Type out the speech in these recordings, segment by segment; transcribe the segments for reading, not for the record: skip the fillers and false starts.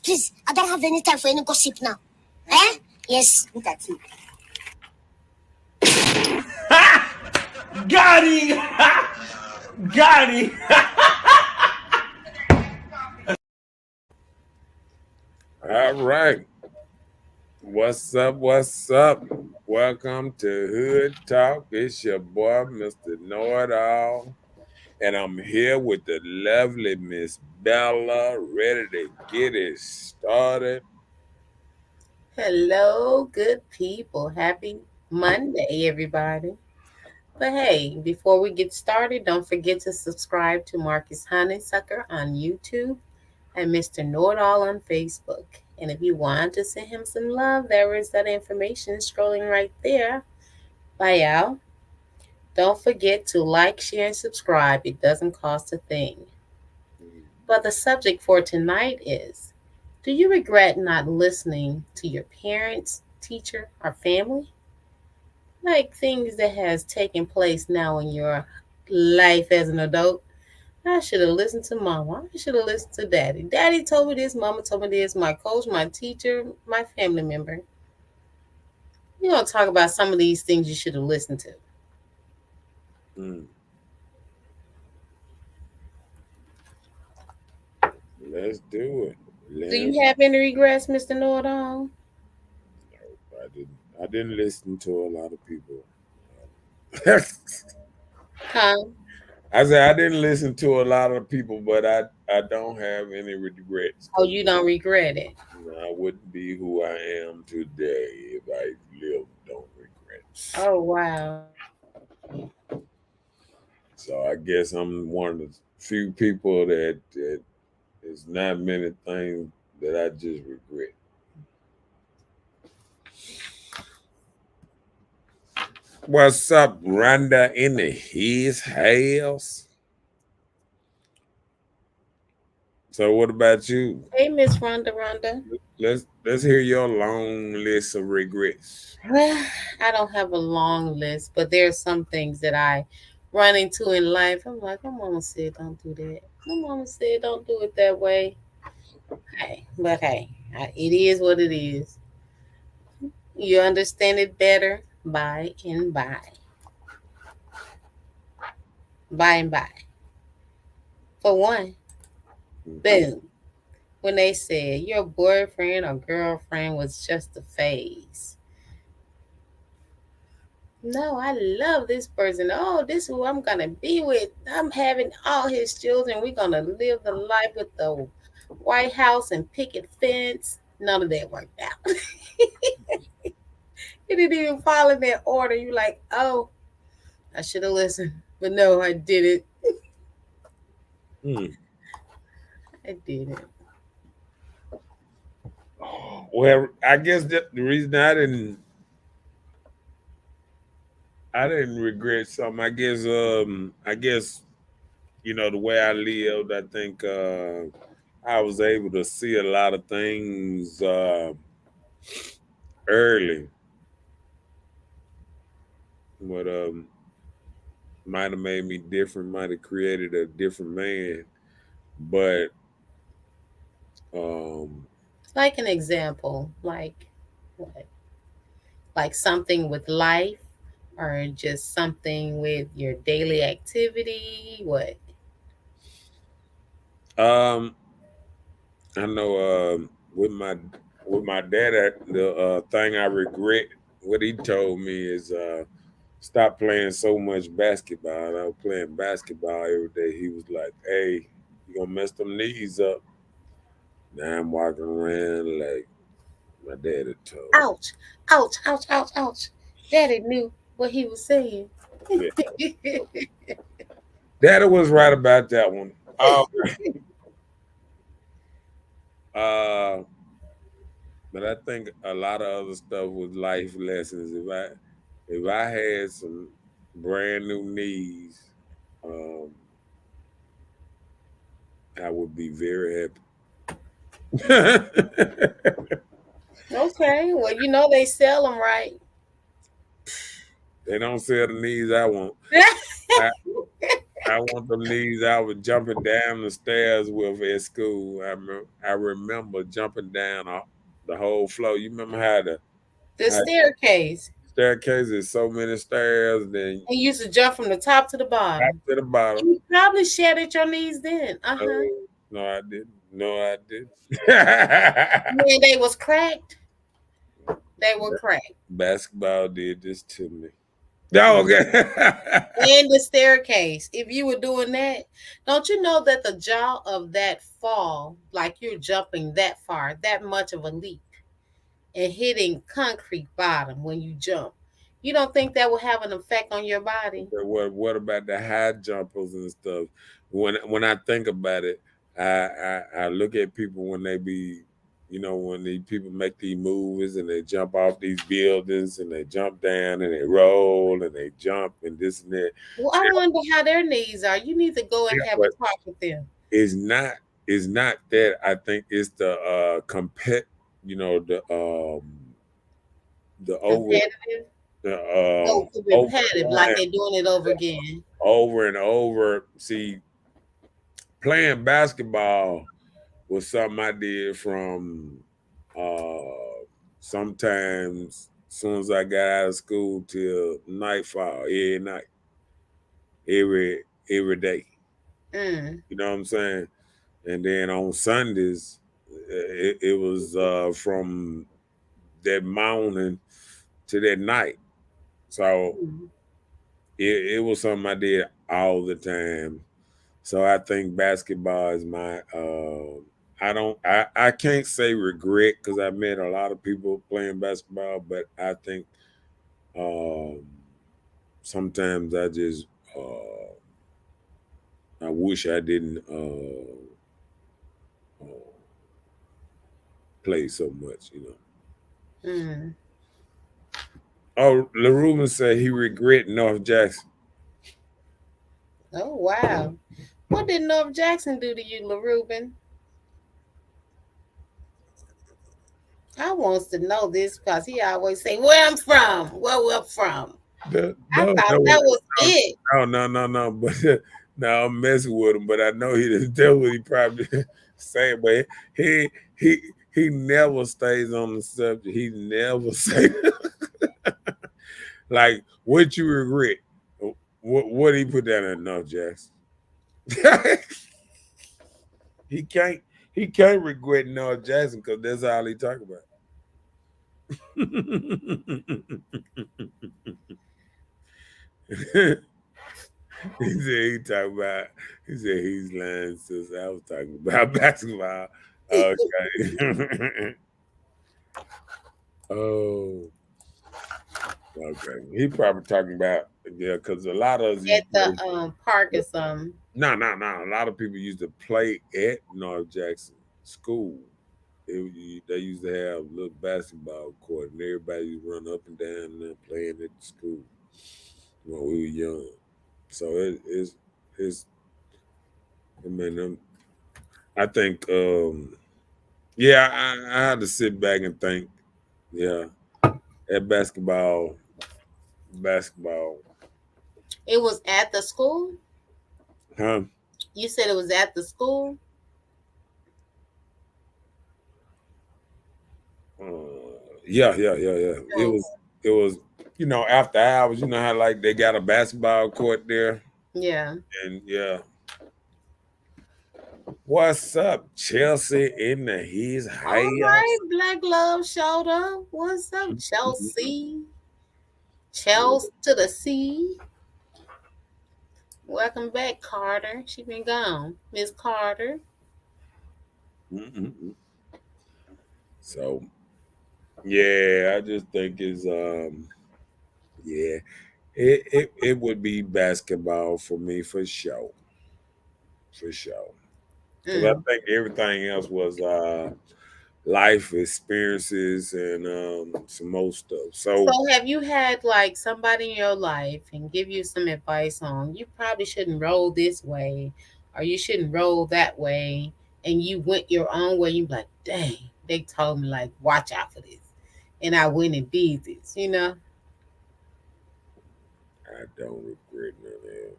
Please, I don't have any time for any gossip now. Eh? Yes, look at you. Got him! Got him! All right. What's up? What's up? Welcome to Hood Talk. It's your boy, Mr. Know-It-All. And I'm here with the lovely Miss Bella, ready to get it started. Hello, good people. Happy Monday, everybody. But hey, before we get started, don't forget to subscribe to Marcus Honeysucker on YouTube and Mr. Know-It-All on Facebook. And if you want to send him some love, there is that information scrolling right there. Bye, y'all. Don't forget to like, share, and subscribe. It doesn't cost a thing. But the subject for tonight is, do you regret not listening to your parents, teacher, or family? Like things that has taken place now in your life as an adult. I should have listened to mama. I should have listened to daddy. Daddy told me this, mama told me this, my coach, my teacher, my family member. We're going to talk about some of these things you should have listened to. Let's do it. Do you have any regrets, Mr. Know-It-All? No, I didn't listen to a lot of people. Huh? I said I didn't listen to a lot of people, but I don't have any regrets. Oh, you don't regret it? I wouldn't be who I am today if I lived on regrets. Oh, wow. So I guess I'm one of the few people that there's not many things that I just regret. What's up, Rhonda in his house? So what about you? Hey, Miss Rhonda. Let's hear your long list of regrets. Well, I don't have a long list, but there are some things that I run into in life. I'm like, my mama said don't do that. My mama said don't do it that way. Hey, it is what it is. You understand it better by and by. By and by. For one, boom. When they said your boyfriend or girlfriend was just a phase. No, I love this person. Oh, this is who I'm going to be with. I'm having all his children. We're going to live the life with the White House and picket fence. None of that worked out. It didn't even fall in that order. You're like, oh, I should have listened. But no, I didn't. I didn't. Well, I guess the reason I didn't regret something. I guess the way I lived. I think I was able to see a lot of things early, but might have made me different. Might have created a different man, but like an example, like what? Like something with life, or just something with your daily activity? What? I know with my dad, the thing I regret what he told me is stop playing so much basketball. I was playing basketball every day. He was like, "Hey, you gonna mess them knees up." Now I'm walking around like my daddy told. Ouch! Ouch! Ouch! Ouch! Ouch! Daddy knew what he was saying. Yeah. Daddy was right about that one. Oh, but I think a lot of other stuff was life lessons. If I had some brand new knees, um, I would be very happy. Okay. Well, you know they sell them right. They don't sell the knees I want. I, I want them knees I was jumping down the stairs with at school. I remember jumping down the whole floor. You remember The how staircase. staircase is so many stairs, then And you used to jump from the top to the back bottom. to the bottom. You probably shattered your knees then. Uh-huh. No, I didn't. No, I didn't. When they was cracked, they were cracked. Basketball did this to me. Oh, okay. And the staircase. If you were doing that, don't you know that the jaw of that fall, like you're jumping that far, that much of a leap, and hitting concrete bottom when you jump, you don't think that will have an effect on your body? What about the high jumpers and stuff? When I think about it, I look at people when they be, when these people make these movies and they jump off these buildings and they jump down and they roll and they jump and this and that. Well, I wonder how their knees are. You need to go and have a But talk with them. it's not that. I think it's the the over Competitive. the Oh, to repetitive, like they're doing it over again. over and over. See, playing basketball was something I did from sometimes as soon as I got out of school till nightfall, every night, every day. Mm. You know what I'm saying? And then on Sundays, it was from that morning to that night. So it was something I did all the time. So I think basketball is my I can't say regret because I met a lot of people playing basketball, but I think sometimes I just I wish I didn't play so much. Mm. Oh, LaRuben said he regret North Jackson. Oh wow. What did North Jackson do to you, LaRuben? I wants to know this because he always say, "Where I'm from, where we're from." I thought that was it. No. But no, I'm messing with him. But I know that's what he probably saying. But he never stays on the subject. He never say like what you regret. What he put down at North Jackson? he can't regret North Jackson because that's all he talk about. He said he's lying since I was talking about basketball. Okay. Oh, okay. He probably talking about because a lot of us At the park or something. No. A lot of people used to play at North Jackson School. They used to have a little basketball court, and everybody used to run up and down there playing at the school when we were young. So it's I mean, I think yeah, I had to sit back and think, yeah, at basketball. It was at the school? Huh? You said it was at the school? Yeah. It was after hours, how like they got a basketball court there. Yeah. And yeah. What's up, Chelsea in the his house? All right, Black Love showed up. What's up, Chelsea? Chelsea to the sea. Welcome back, Carter. She been gone. Miss Carter. Mm-hmm. So yeah, I just think it's it would be basketball for me for sure. for sure. Because I Mm. think everything else was life experiences and some more stuff. So So have you had like somebody in your life and give you some advice on you probably shouldn't roll this way or you shouldn't roll that way and you went your own way, you like, dang, they told me like watch out for this. And I went and did this, you know? I don't regret none of that.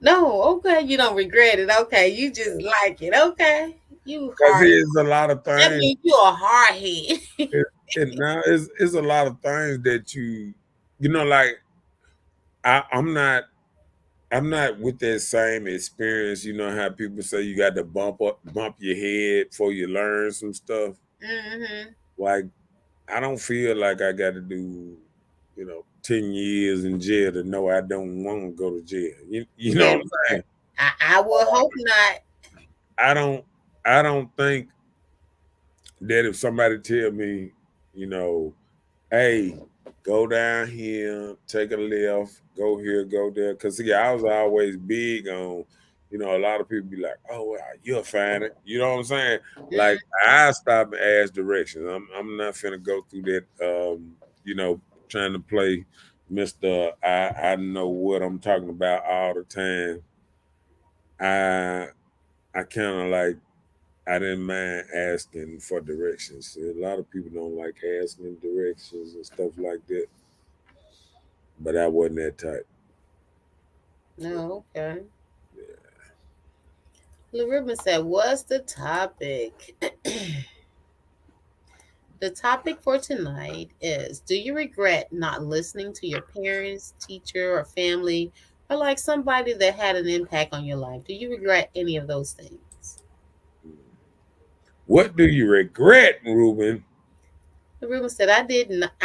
No, okay, you don't regret it. Okay, you just like it. Okay. You Because hard. there's a lot of That things. means you a hard head. Now it's a lot of things that you know, like I'm not with that same experience. You know how people say you got to bump your head before you learn some stuff. Hmm. Like I don't feel like I got to do, 10 years in jail to know I don't want to go to jail. You know what I'm Never. saying? I would hope not. I don't I don't think that if somebody tell me, you know, hey, go down here, take a left, go here, go there. Cause see, I was always big on, a lot of people be like, oh, well, you'll find it. You know what I'm saying? Mm. Like I stop and ask directions. I'm not finna go through that trying to play Mr. I know what I'm talking about all the time. I I kinda like I didn't mind asking for directions. A lot of people don't like asking directions and stuff like that, but I wasn't that type. No, okay. Larissa said, what's the topic? The topic for tonight is, do you regret not listening to your parents, teacher, or family, or like somebody that had an impact on your life? Do you regret any of those things? What do you regret, Ruben? Larissa said, I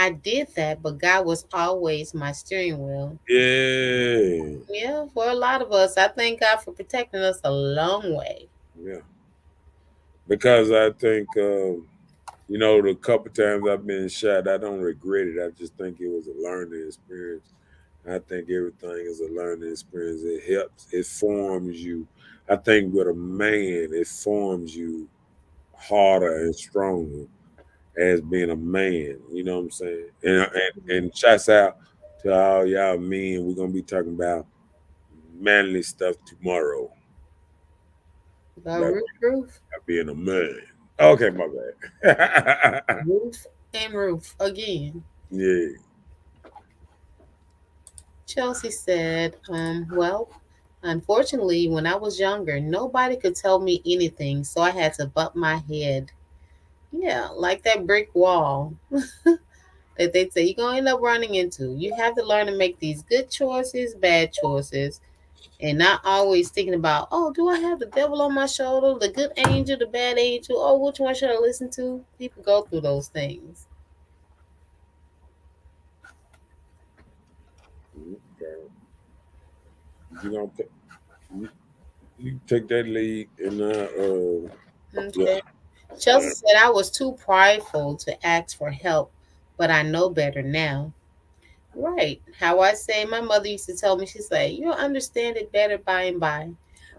did that, but God was always my steering wheel. Yeah, Yeah, for a lot of us, I thank God for protecting us a long way. yeah. Because I think the couple times I've been shot, I don't regret it. I just think it was a learning experience. I think everything is a learning experience. It helps. It forms you. I think with a man, it forms you harder and stronger as being a man. You know what I'm saying? And shouts out to all y'all men. We're gonna be talking about manly stuff tomorrow About about roof, roof, being a man. Okay, my bad. roof, and roof again. Yeah. Chelsea said, well, unfortunately, when I was younger, nobody could tell me anything, so I had to butt my head. Yeah, like that brick wall that they say you're going to end up running into. You have to learn to make these good choices, bad choices, and not always thinking about, oh, do I have the devil on my shoulder, the good angel, the bad angel? Oh, which one should I listen to? People go through those things. Okay. You gonna take you, you take that lead and yeah. Okay. Chelsea said I was too prideful to ask for help, but I know better now. Right. How I say, my mother used to tell me, she's like, you'll understand it better by and by.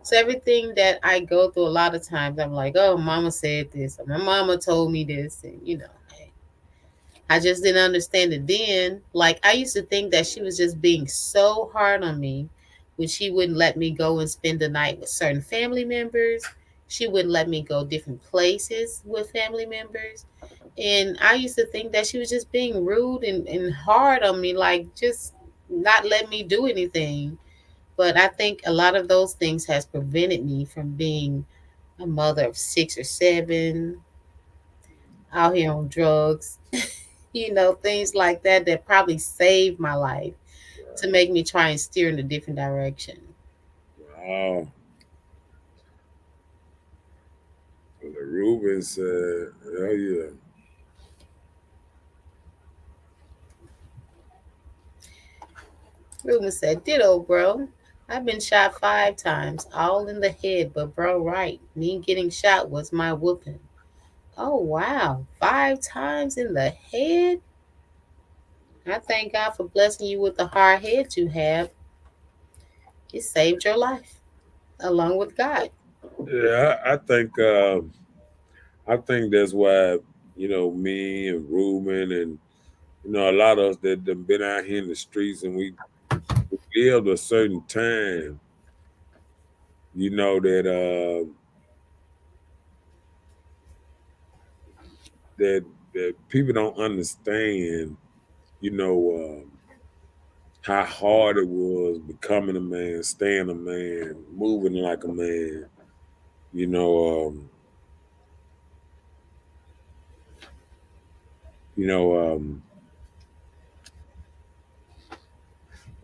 So everything that I go through, a lot of times, I'm like, oh, mama said this, or my mama told me this, and hey, I just didn't understand it then. Like I used to think that she was just being so hard on me when she wouldn't let me go and spend the night with certain family members. She wouldn't let me go different places with family members. And I used to think that she was just being rude and hard on me, like just not letting me do anything. But I think a lot of those things has prevented me from being a mother of 6 or 7, out here on drugs, things like that that probably saved my life to make me try and steer in a different direction. Wow. The Ruben said, oh yeah. Ruben said, ditto, bro. I've been shot 5 times, all in the head, but bro, right. Me getting shot was my whooping. Oh, wow. 5 times in the head? I thank God for blessing you with the hard head you have. It saved your life. along with God. Yeah, I think that's why, me and Ruben and a lot of us that done been out here in the streets and we lived a certain time, that that that people don't understand, you know, how hard it was becoming a man, staying a man, moving like a man, you know, um, you know, um,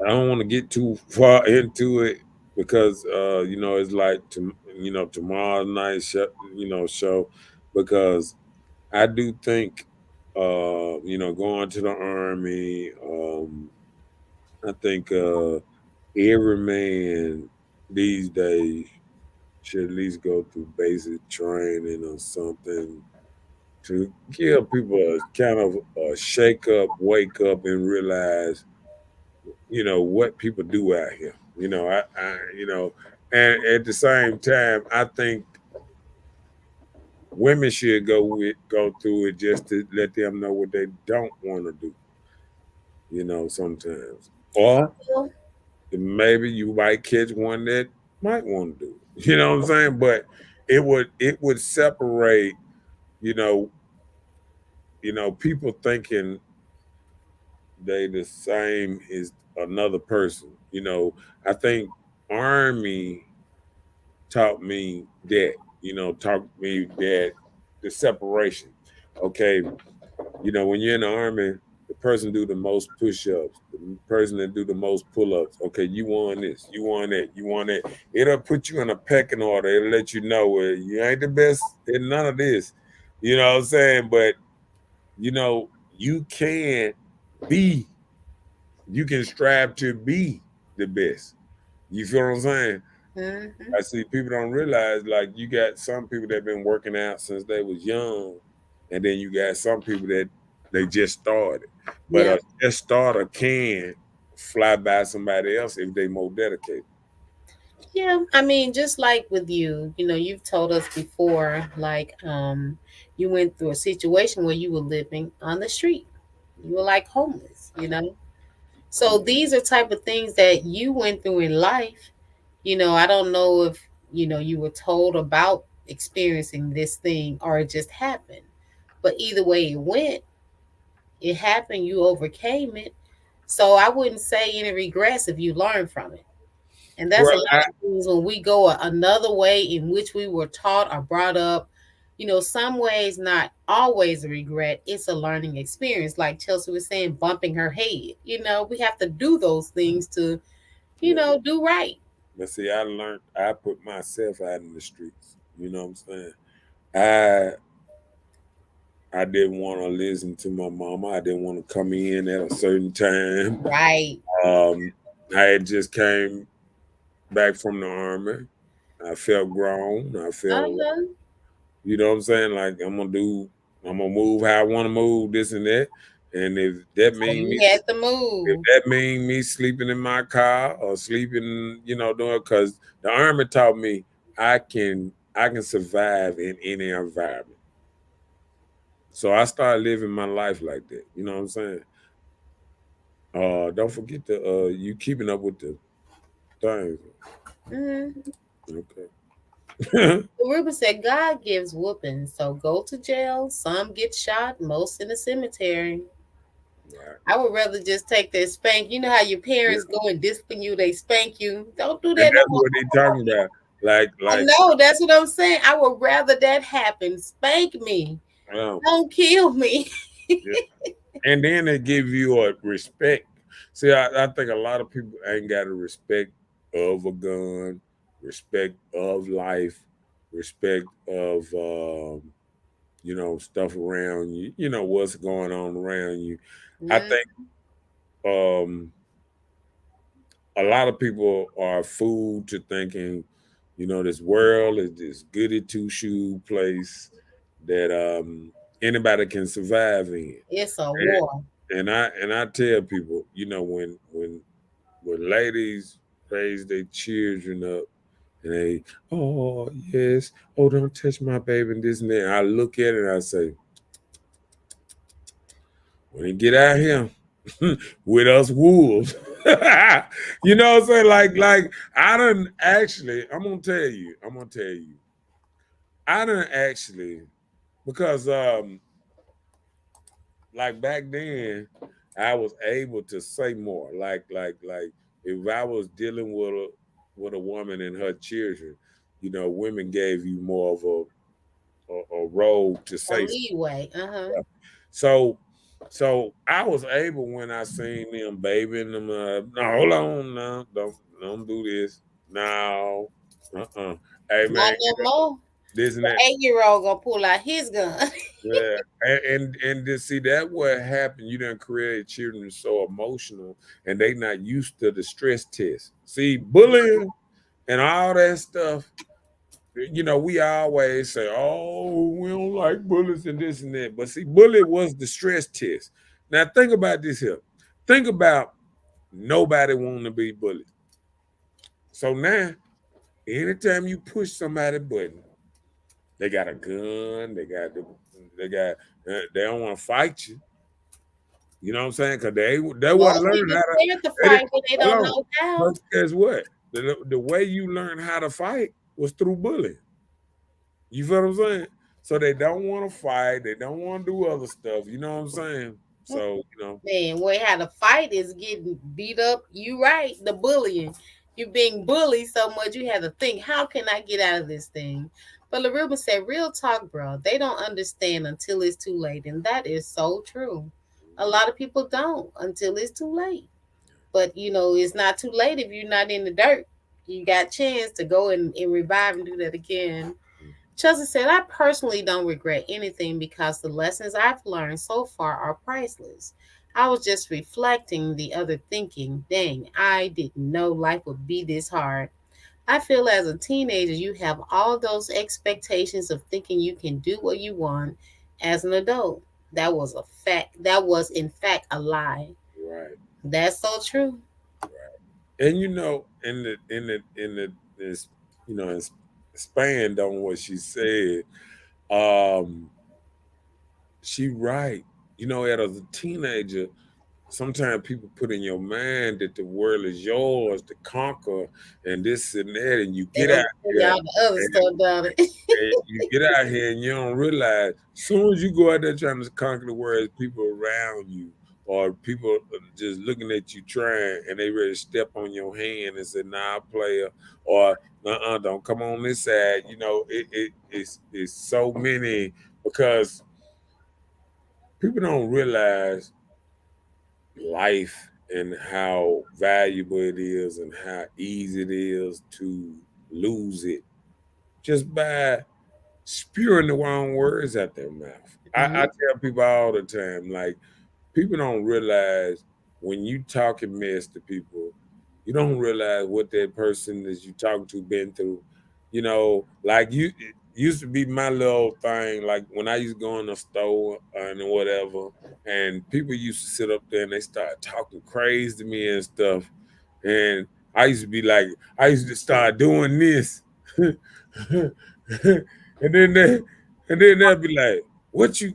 I don't want to get too far into it because it's like tomorrow night show because I do think going to the army, I think every man these days should at least go through basic training or something to give people a kind of a shake up, wake up, and realize, what people do out here. And at the same time, I think women should go through it just to let them know what they don't want to do. Sometimes, or maybe you might catch one that might want to do it. You know what I'm saying? But it would separate, you know, people thinking they the same as another person. I think Army taught me that, taught me that the separation. Okay, when you're in the army, the person do the most push-ups, the person that do the most pull-ups. Okay, you want this, you want that, you want that. It'll put you in a pecking order. It'll let you know you ain't the best in none of this. You know what I'm saying? But you can be, you can strive to be the best. You feel what I'm saying? Hmm. I see people don't realize, like, you got some people that been working out since they was young, and then you got some people that they just started. But Yeah. a just starter can fly by somebody else if they more dedicated. Yeah, I mean, just like with you, you've told us before, like, you went through a situation where you were living on the street. You were like homeless. So these are type of things that you went through in life. I don't know if, you were told about experiencing this thing or it just happened. But either way it happened, you overcame it. So I wouldn't say any regrets if you learned from it. And that's a Well, lot of things when we go another way in which we were taught or brought up. Some ways, not always a regret. It's a learning experience. Like Chelsea was saying, bumping her head. We have to do those things to, yeah. do right. But see, I put myself out in the streets. You know what I'm saying? I didn't want to listen to my mama. I didn't want to come in at a certain time. Right. I had just came back from the army. I felt grown. I felt, Uh-huh. what I'm saying? Like, I'm gonna move how I want to move, this and that. And if that So mean you me, had to if move. that mean me sleeping in my car or sleeping, doing, because the army taught me I can survive in any environment. So I started living my life like that. You know what I'm saying? Don't forget you keeping up with the things. Hmm. Okay. Ruben said God gives whoopings, so go to jail. Some get shot, most in the cemetery. Right. I would rather just take that spank. You know how your Yeah. parents go and discipline you, they spank you. Don't do And that no that's more. what they talking about. Like, I know, that's what I'm saying. I would rather that happen. Spank me. um, Don't kill me. yeah. And then they give you a respect. See, I think a lot of people ain't got a respect of a gun, respect of life, respect of stuff around you. You know what's going on around you. I Mm, think um a lot of people are fooled to thinking, this world is this goody two shoe place that anybody can survive in. it's a war. And I tell people, when ladies raise their children up, And they, oh yes, oh don't touch my baby and this and that. And I look at it and I say, when he get out here with us wolves, you know what I'm saying? Like I done actually, I'm gonna tell you, I done actually because like back then, I was able to say more. Like if I was dealing with a woman and her children, you know, women gave you more of a role to A say. leeway. So so I was able when I seen them babying them. No, hold on, no, don't do this. No, Hey Not man, no more. this and The that. 8-year-old gonna pull out his gun. Yeah, and to see that what happened, you done create children so emotional, and they not used to the stress test. See, bullying and all that stuff. You know, we always say, "Oh, we don't like bullies and this and that," but see, bully was the stress test. Now think about this here. Think about nobody wanting to be bullied. So now, anytime you push somebody button, they got a gun. They got. They don't want to fight you. You know what I'm saying? Because they want to Most learn people how to. scared to They didn't, fight, but they hold don't on. know how. But guess what? The way you learn how to fight was through bullying. You feel what I'm saying? So they don't want to fight. They don't want to do other stuff. You know what I'm saying? So you know. Man, way how to fight is getting beat up. You right, the bullying. You being bullied so much you have to think, how can I get out of this thing? But LaRuben said, real talk, bro. They don't understand until it's too late. And that is so true. A lot of people don't until it's too late. But you know, it's not too late if you're not in the dirt. You got chance to go and revive and do that again. Chelsea said, I personally don't regret anything because the lessons I've learned so far are priceless. I was just reflecting the other thinking, dang, I didn't know life would be this hard. I feel as a teenager, you have all those expectations of thinking you can do what you want as an adult. That was a fact. That was, in fact, a lie. Right. That's so true. And you know, this, you know, expand on what she said. Um, she right. You know, as a teenager, sometimes people put in your mind that the world is yours to conquer and this and that, and you They get don't out tell here y'all the other stuff about it. and you get out here and you don't realize as soon as you go out there trying to conquer the world, people around you or people just looking at you trying and they ready to step on your hand and say, nah, player, or don't come on this side. You know, it's so many because people don't realize life and how valuable it is and how easy it is to lose it just by spewing the wrong words out their mouth. I tell people all the time, like, people don't realize when you talking mess to people, you don't realize what that person that you talking to been through. You know, like you it used to be my little thing, like when I used to go in the store and whatever, and people used to sit up there and they start talking crazy to me and stuff. And I used to be like, I used to start doing this. and then they'll be like, what you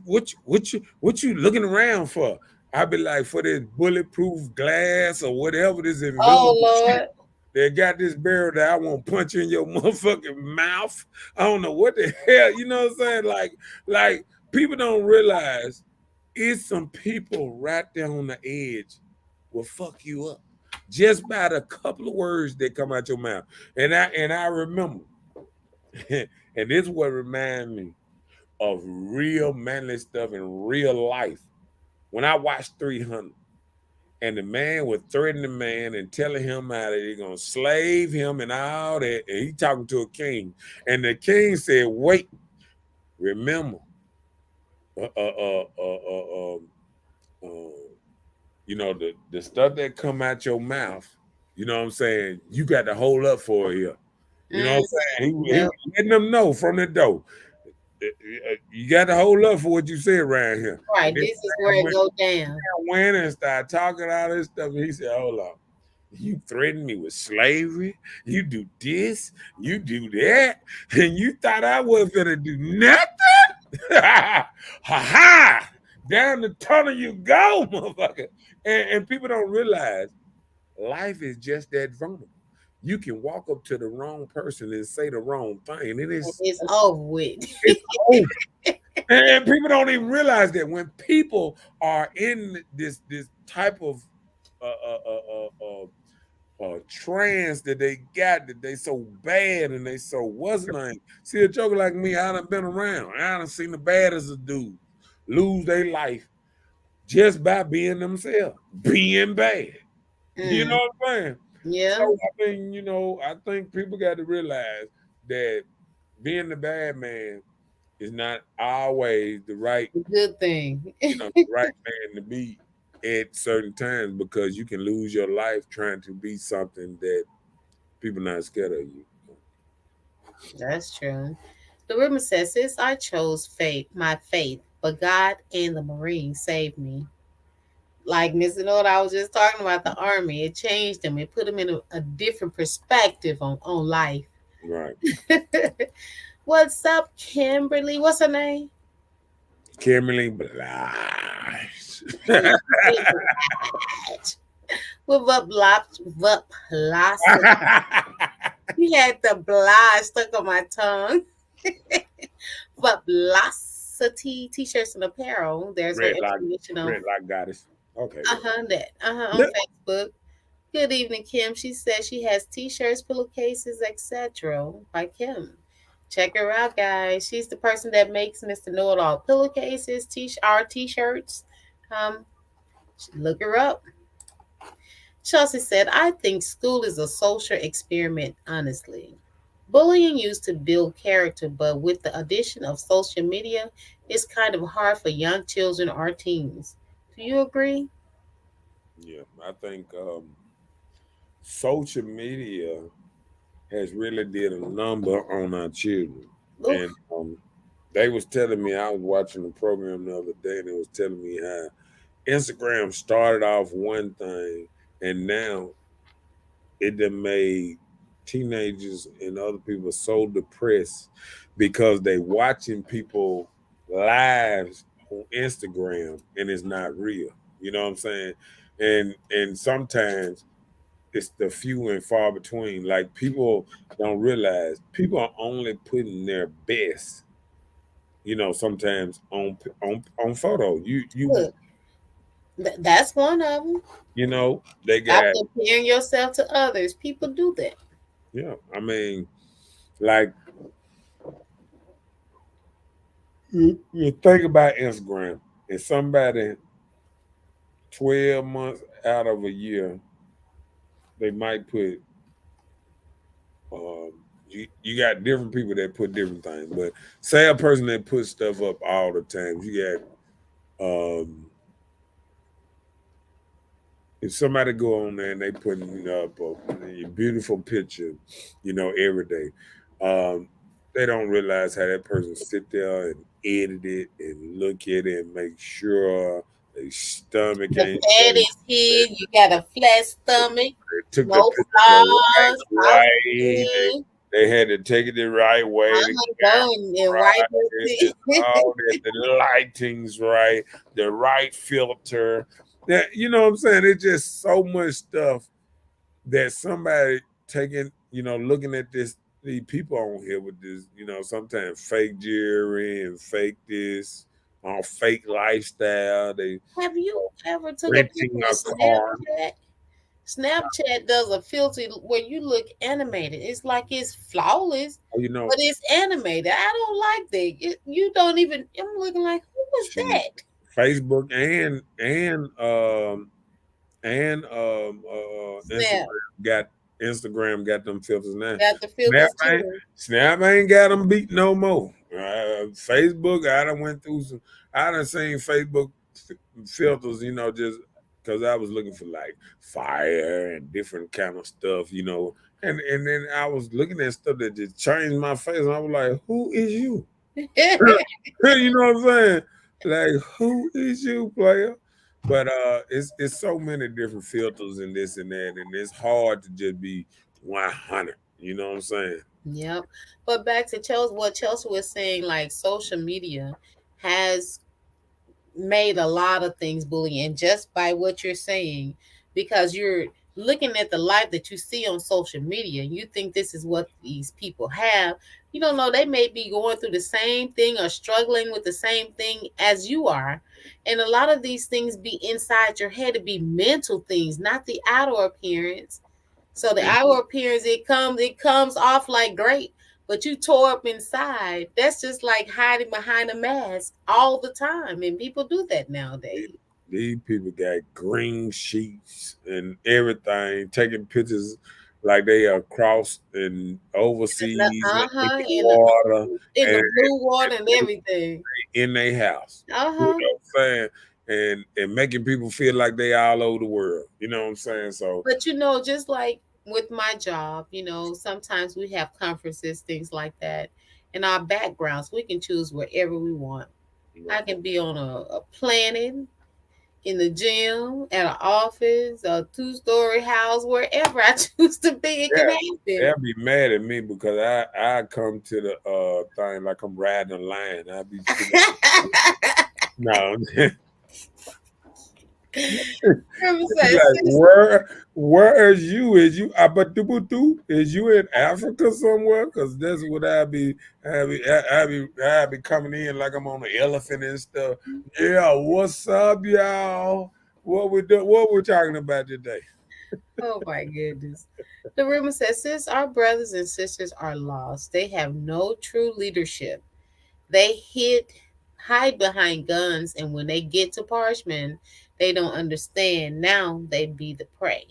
looking around for? I'll be like, for this bulletproof glass or whatever this invisible Oh shit. Lord. They got this barrel that I want to punch you in your motherfucking mouth. I don't know what the hell, you know what I'm saying? Like people don't realize it's some people right there on the edge will fuck you up just by the couple of words that come out your mouth. And I remember, and this is what remind me of real manly stuff in real life. When I watched 300, and the man would threaten the man and telling him how they're gonna slave him and all that, and he talking to a king, and the king said, "Wait, remember, uh, uh, uh, uh, uh, um, uh, you know the stuff that come out your mouth. You know what I'm saying? You got to hold up for it here. You know what I'm saying? He Yep. was letting them know from the door. You got to hold up for what you say around here. And Right. this This is where it man go down. went and started talking all this stuff. And he said, hold on. You threaten me with slavery. You do this. You do that. And you thought I was going to do nothing? Ha ha! Down the tunnel you go, motherfucker. And people don't realize life is just that vulnerable. You can walk up to the wrong person and say the wrong thing. And It's over with. it's over. And people don't even realize that when people are in this type of trance that they got, that they so bad and they so what's name. See, a joker like me, I done been around. I done seen the baddest of dudes lose their life just by being themselves, being bad. You know what I'm saying? Yeah. So, I mean, I think people got to realize that being the bad man is not always the right, Good thing. the right man to be at certain times, because you can lose your life trying to be something that people not scared of you. That's true. The rumor says, since I chose my faith, but God and the Marines saved me. Like Mr. Note, I was just talking about the Army. It changed them. It put them in a different perspective on life. Right. What's up, Kimberly? What's her name? Kimberly Blige. With You had the Blige stuck on my tongue. Velocity t-shirts and apparel. There's Red her Light information on Goddess. Okay. on Facebook. Good evening, Kim. She says she has t-shirts, pillowcases, etc. by Kim. Check her out, guys. She's the person that makes Mr. Know-It-All pillowcases, our t-shirts. Look her up. Chelsea said, I think school is a social experiment, honestly. Bullying used to build character, but with the addition of social media, it's kind of hard for young children or teens. Do you agree? Yeah, I think social media has really did a number on our children. Oof. And they was telling me, I was watching the program the other day, and it was telling me how Instagram started off one thing, and now it done made teenagers and other people so depressed because they watching people lives on Instagram and it's not real. You know what I'm saying? And sometimes it's the few and far between. Like, people don't realize people are only putting their best, sometimes on photo. Look, that's one of them. They got comparing yourself to others. People do that. Yeah, I mean, like, you think about Instagram, and somebody 12 months out of a year, they might put, you got different people that put different things, but say a person that puts stuff up all the time, you got, if somebody go on there and they putting up a beautiful picture, every day, they don't realize how that person sit there and edit it and look at it and make sure their stomach the ain't fat is hid. You got a flat stomach. took No the flaws. right. They had to take it the right way. Right. All that, the lighting's right, the right filter. That, you know what I'm saying? It's just so much stuff that somebody taking, looking at these people on here with this, sometimes fake jewelry and fake this, on fake lifestyle. Have you ever took a picture of Snapchat? Snapchat does a filter where you look animated. It's like it's flawless, but it's animated. I don't like that. You don't even. I'm looking like, who was that? Facebook and Instagram got them filters now. Got the filters Snap ain't got them beat no more. Facebook, I done seen Facebook filters, just because I was looking for like fire and different kind of stuff, and then I was looking at stuff that just changed my face, and I was like, who is you? You know what I'm saying? Like, who is you, player? But it's so many different filters and this and that, and it's hard to just be 100. You know what I'm saying? Yep. But back to Chelsea, what Chelsea was saying, like social media has made a lot of things bullying just by what you're saying, because you're looking at the life that you see on social media. You think this is what these people have. You don't know they may be going through the same thing or struggling with the same thing as you are. And a lot of these things be inside your head, to be mental things, not the outer appearance. So the outward appearance, it comes off like great, but you tore up inside. That's just like hiding behind a mask all the time, and people do that nowadays. These people got green sheets and everything, taking pictures like they are crossed and overseas Uh in huh. the water In the and blue water and everything. in their house. Uh You know huh. what I'm saying? And making people feel like they all over the world. You know what I'm saying? So But just like with my job, sometimes we have conferences, things like that. In our backgrounds, we can choose wherever we want. I can be on a planet, in the gym, at an office, a two-story house, wherever I choose to be, it can yeah, happen. they'll be mad at me because I come to the thing like I'm riding a lion. I be no. Remember Be saying, like, sis, where is you? Is you Abatubutu? Is you in Africa somewhere? Because that's what I be coming in like I'm on an elephant and stuff. Yeah, what's up, y'all? What we talking about today? oh my goodness. The rumor says, since our brothers and sisters are lost, they have no true leadership. They hide behind guns, and when they get to Parchman, they don't understand. Now they be the prey.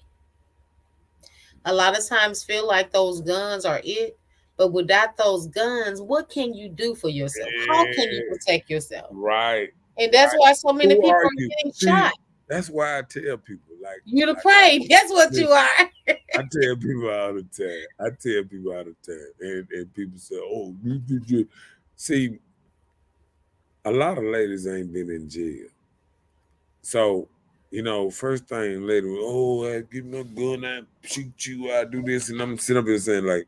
A lot of times feel like those guns are it, but without those guns, what can you do for yourself? How can you Yeah, protect yourself? right, And that's right. why so many Who people are are you? getting See, shot. that's why I tell people You're the prey. That's what like you are. I tell people all the time. I tell people all the time, and people say, "Oh, you." See, a lot of ladies ain't been in jail, so first thing, lady, oh, I give me a gun, I shoot you, I do this, and I'm sitting up here saying like,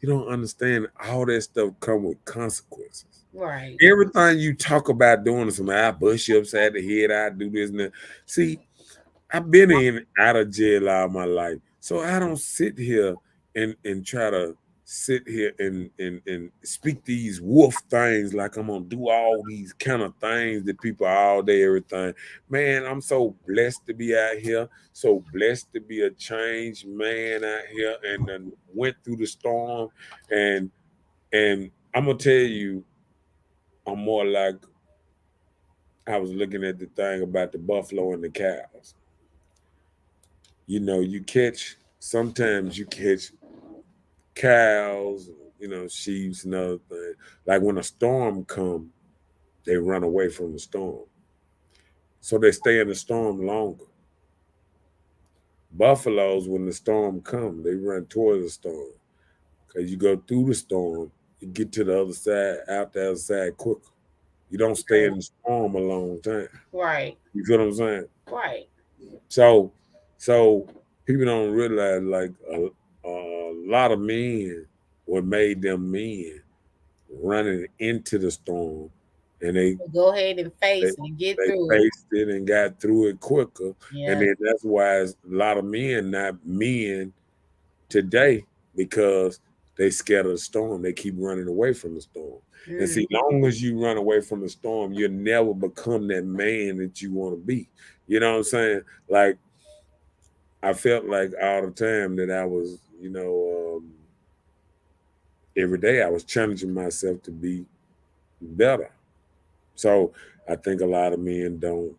you don't understand all that stuff come with consequences. Right. Everything you talk about doing is something. I bust you upside the head, I do this and that. See, I've been in and out of jail all my life. So I don't sit here and try to sit here and speak these wolf things like I'm gonna do all these kind of things that people all day, everything. Man, I'm so blessed to be out here, so blessed to be a changed man out here and then went through the storm and I'm gonna tell you, I'm more like I was looking at the thing about the buffalo and the cows. Sometimes you catch cows, sheep and other things. Like when a storm come, they run away from the storm. So they stay in the storm longer. Buffaloes, when the storm come, they run towards the storm. Because you go through the storm, you get to the other side, out the other side quicker. You don't stay in the storm a long time. Right. You feel what I'm saying? Right. So, so people don't realize like a lot of men, what made them men, running into the storm, and Go ahead and they face it and get they through it. faced it and got through it quicker, and Yeah. then that's why a lot of men not men today because they scared of the storm. They keep running away from the storm. And Mm. see, long as you run away from the storm, you'll never become that man that you want to be. You know what I'm saying? Like I felt like all the time that I was, every day I was challenging myself to be better. So I think a lot of men don't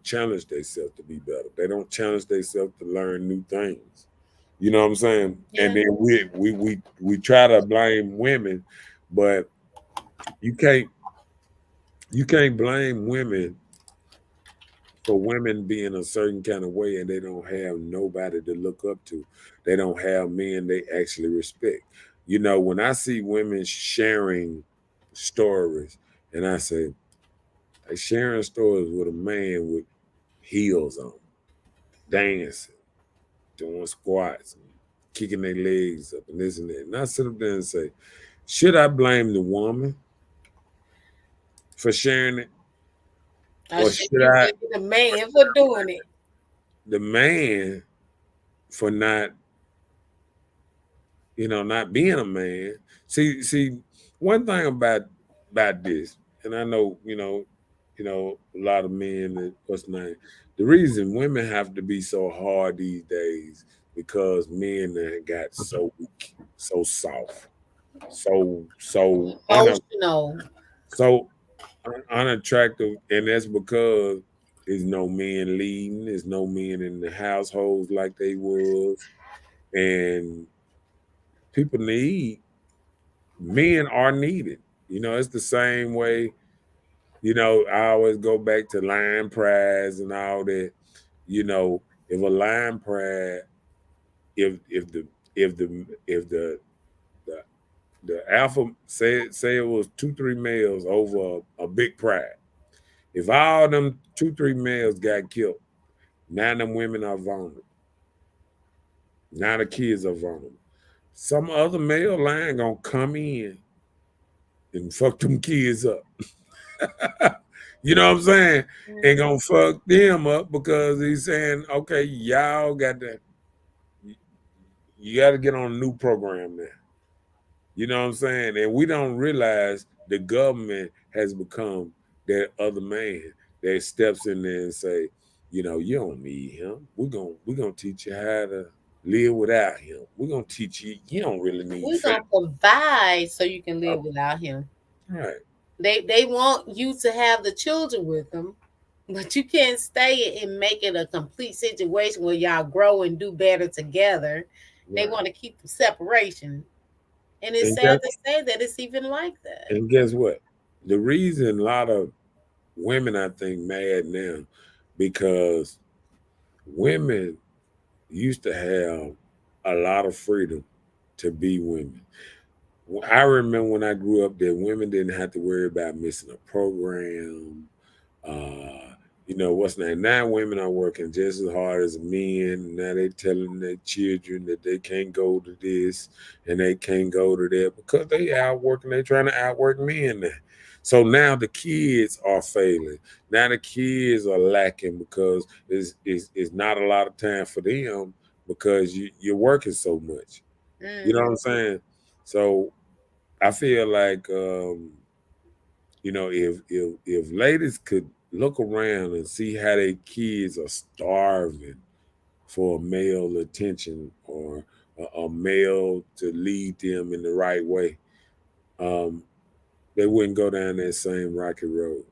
challenge themselves to be better. They don't challenge themselves to learn new things. You know what I'm saying? Yeah. And then we try to blame women, but you can't you can't blame women for women being a certain kind of way and they don't have nobody to look up to. They don't have men they actually respect. When I see women sharing stories and I say, they sharing stories with a man with heels on, dancing, doing squats, kicking their legs up, and this and that. And I sit up there and say, should I blame the woman for sharing it, I or should should be I blaming the man for doing it. the man for not, not being a man? See, one thing about this, and I know, a lot of men that what's name. The reason women have to be so hard these days because men that got so weak, so soft, so Emotional. so unattractive, and that's because there's no men leading, there's no men in the households like they was, and people need men are needed. It's the same way. I always go back to line prize and all that. If a line prize, if the alpha say it was 2-3 males over a big pride. If all them 2-3 males got killed, now them women are vulnerable. Now the kids are vulnerable. Some other male line gonna come in and fuck them kids up. You know what I'm saying? And gonna fuck them up because he's saying, okay, y'all got that. You got to get on a new program now. You know what I'm saying? And we don't realize the government has become that other man that steps in there and say, you don't need him. We're gonna teach you how to live without him. We're gonna teach you. You don't really need. We're gonna provide so you can live without him. Right. They want you to have the children with them, but you can't stay and make it a complete situation where y'all grow and do better together. Right. They want to keep the separation. And it's sad to say that it's even like that. And guess what? The reason a lot of women, I think, mad now, because women used to have a lot of freedom to be women. I remember when I grew up that women didn't have to worry about missing a program. What's name? Now women are working just as hard as men. Now they telling their children that they can't go to this and they can't go to that because they outworking. They trying to outwork men now. So now the kids are failing. Now the kids are lacking because it's not a lot of time for them because you're working so much. Mm-hmm. You know what I'm saying? So I feel like if ladies could look around and see how their kids are starving for male attention or a male to lead them in the right way, they wouldn't go down that same rocky road.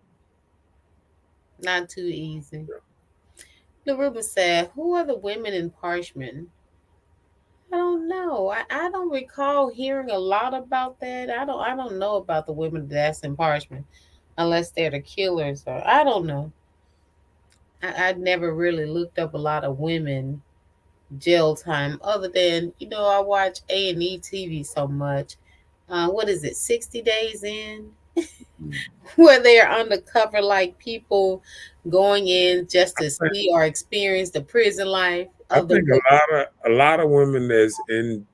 Not too easy. Yeah. LaRuben said, who are the women in Parchman? I don't know. I don't recall hearing a lot about that. I don't know about the women that's in Parchman, unless they're the killers or I don't know. I never really looked up a lot of women jail time other than, I watch A&E TV so much. What is it, 60 Days In? Where they are undercover, like people going in just to see or experience the prison life. I think a lot of women that's in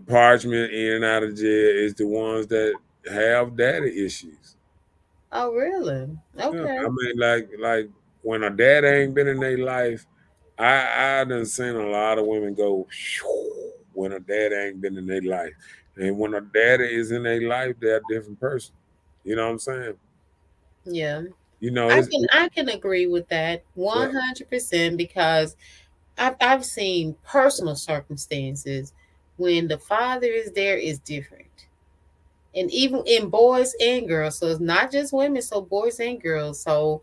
Parchman, in and out of jail, is the ones that have daddy issues. Oh, really? Okay. Yeah, I mean, like when a dad ain't been in their life, I done seen a lot of women go when a dad ain't been in their life, and when a daddy is in their life, they're a different person. You know what I'm saying? Yeah. I can agree with that 100% because I've seen personal circumstances when the father is there is different. And even in boys and girls, so it's not just women, so boys and girls. So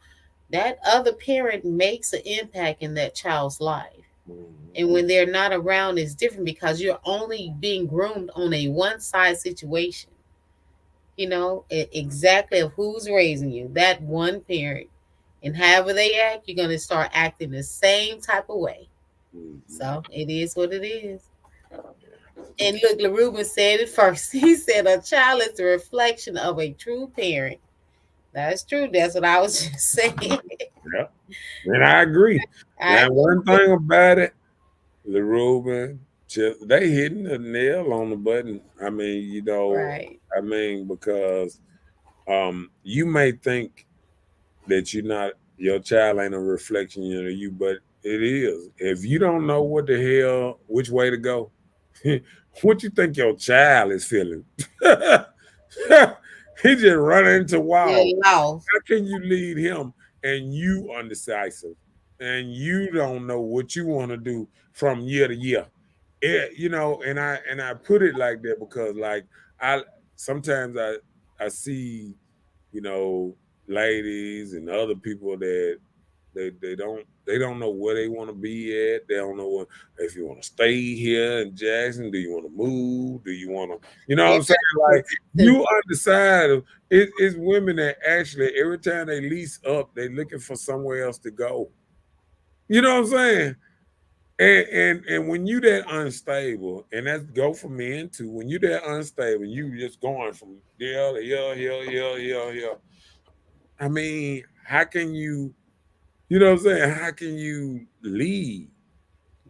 that other parent makes an impact in that child's life. Mm-hmm. And when they're not around, it's different because you're only being groomed on a one-side situation. Exactly of who's raising you, that one parent. And however they act, you're going to start acting the same type of way. Mm-hmm. So it is what it is. And look, LaRuben said it first. He said a child is the reflection of a true parent. That's true. That's what I was just saying. Yeah. And I agree. I Now, one thing about it, the Ruben, they hitting the nail on the button. I mean, right. because you may think that your child ain't a reflection of you, but it is. If you don't know what the hell, which way to go, what you think your child is feeling? He just running into wild. You're lost. How can you lead him and you undecisive and you don't know what you want to do from year to year? And I put it like that because like I sometimes I see, you know, ladies and other people that they don't know where they want to be at. They don't know if you want to stay here in Jackson. Do you want to move? Do you want to, what I'm saying? Like you undecided. It's women that actually every time they lease up, they looking for somewhere else to go. You know what I'm saying? And when you that unstable, and that's go for men too. When you that unstable, you just going from here to here, here, here, here, here. I mean, how can you? You know what I'm saying? How can you lead?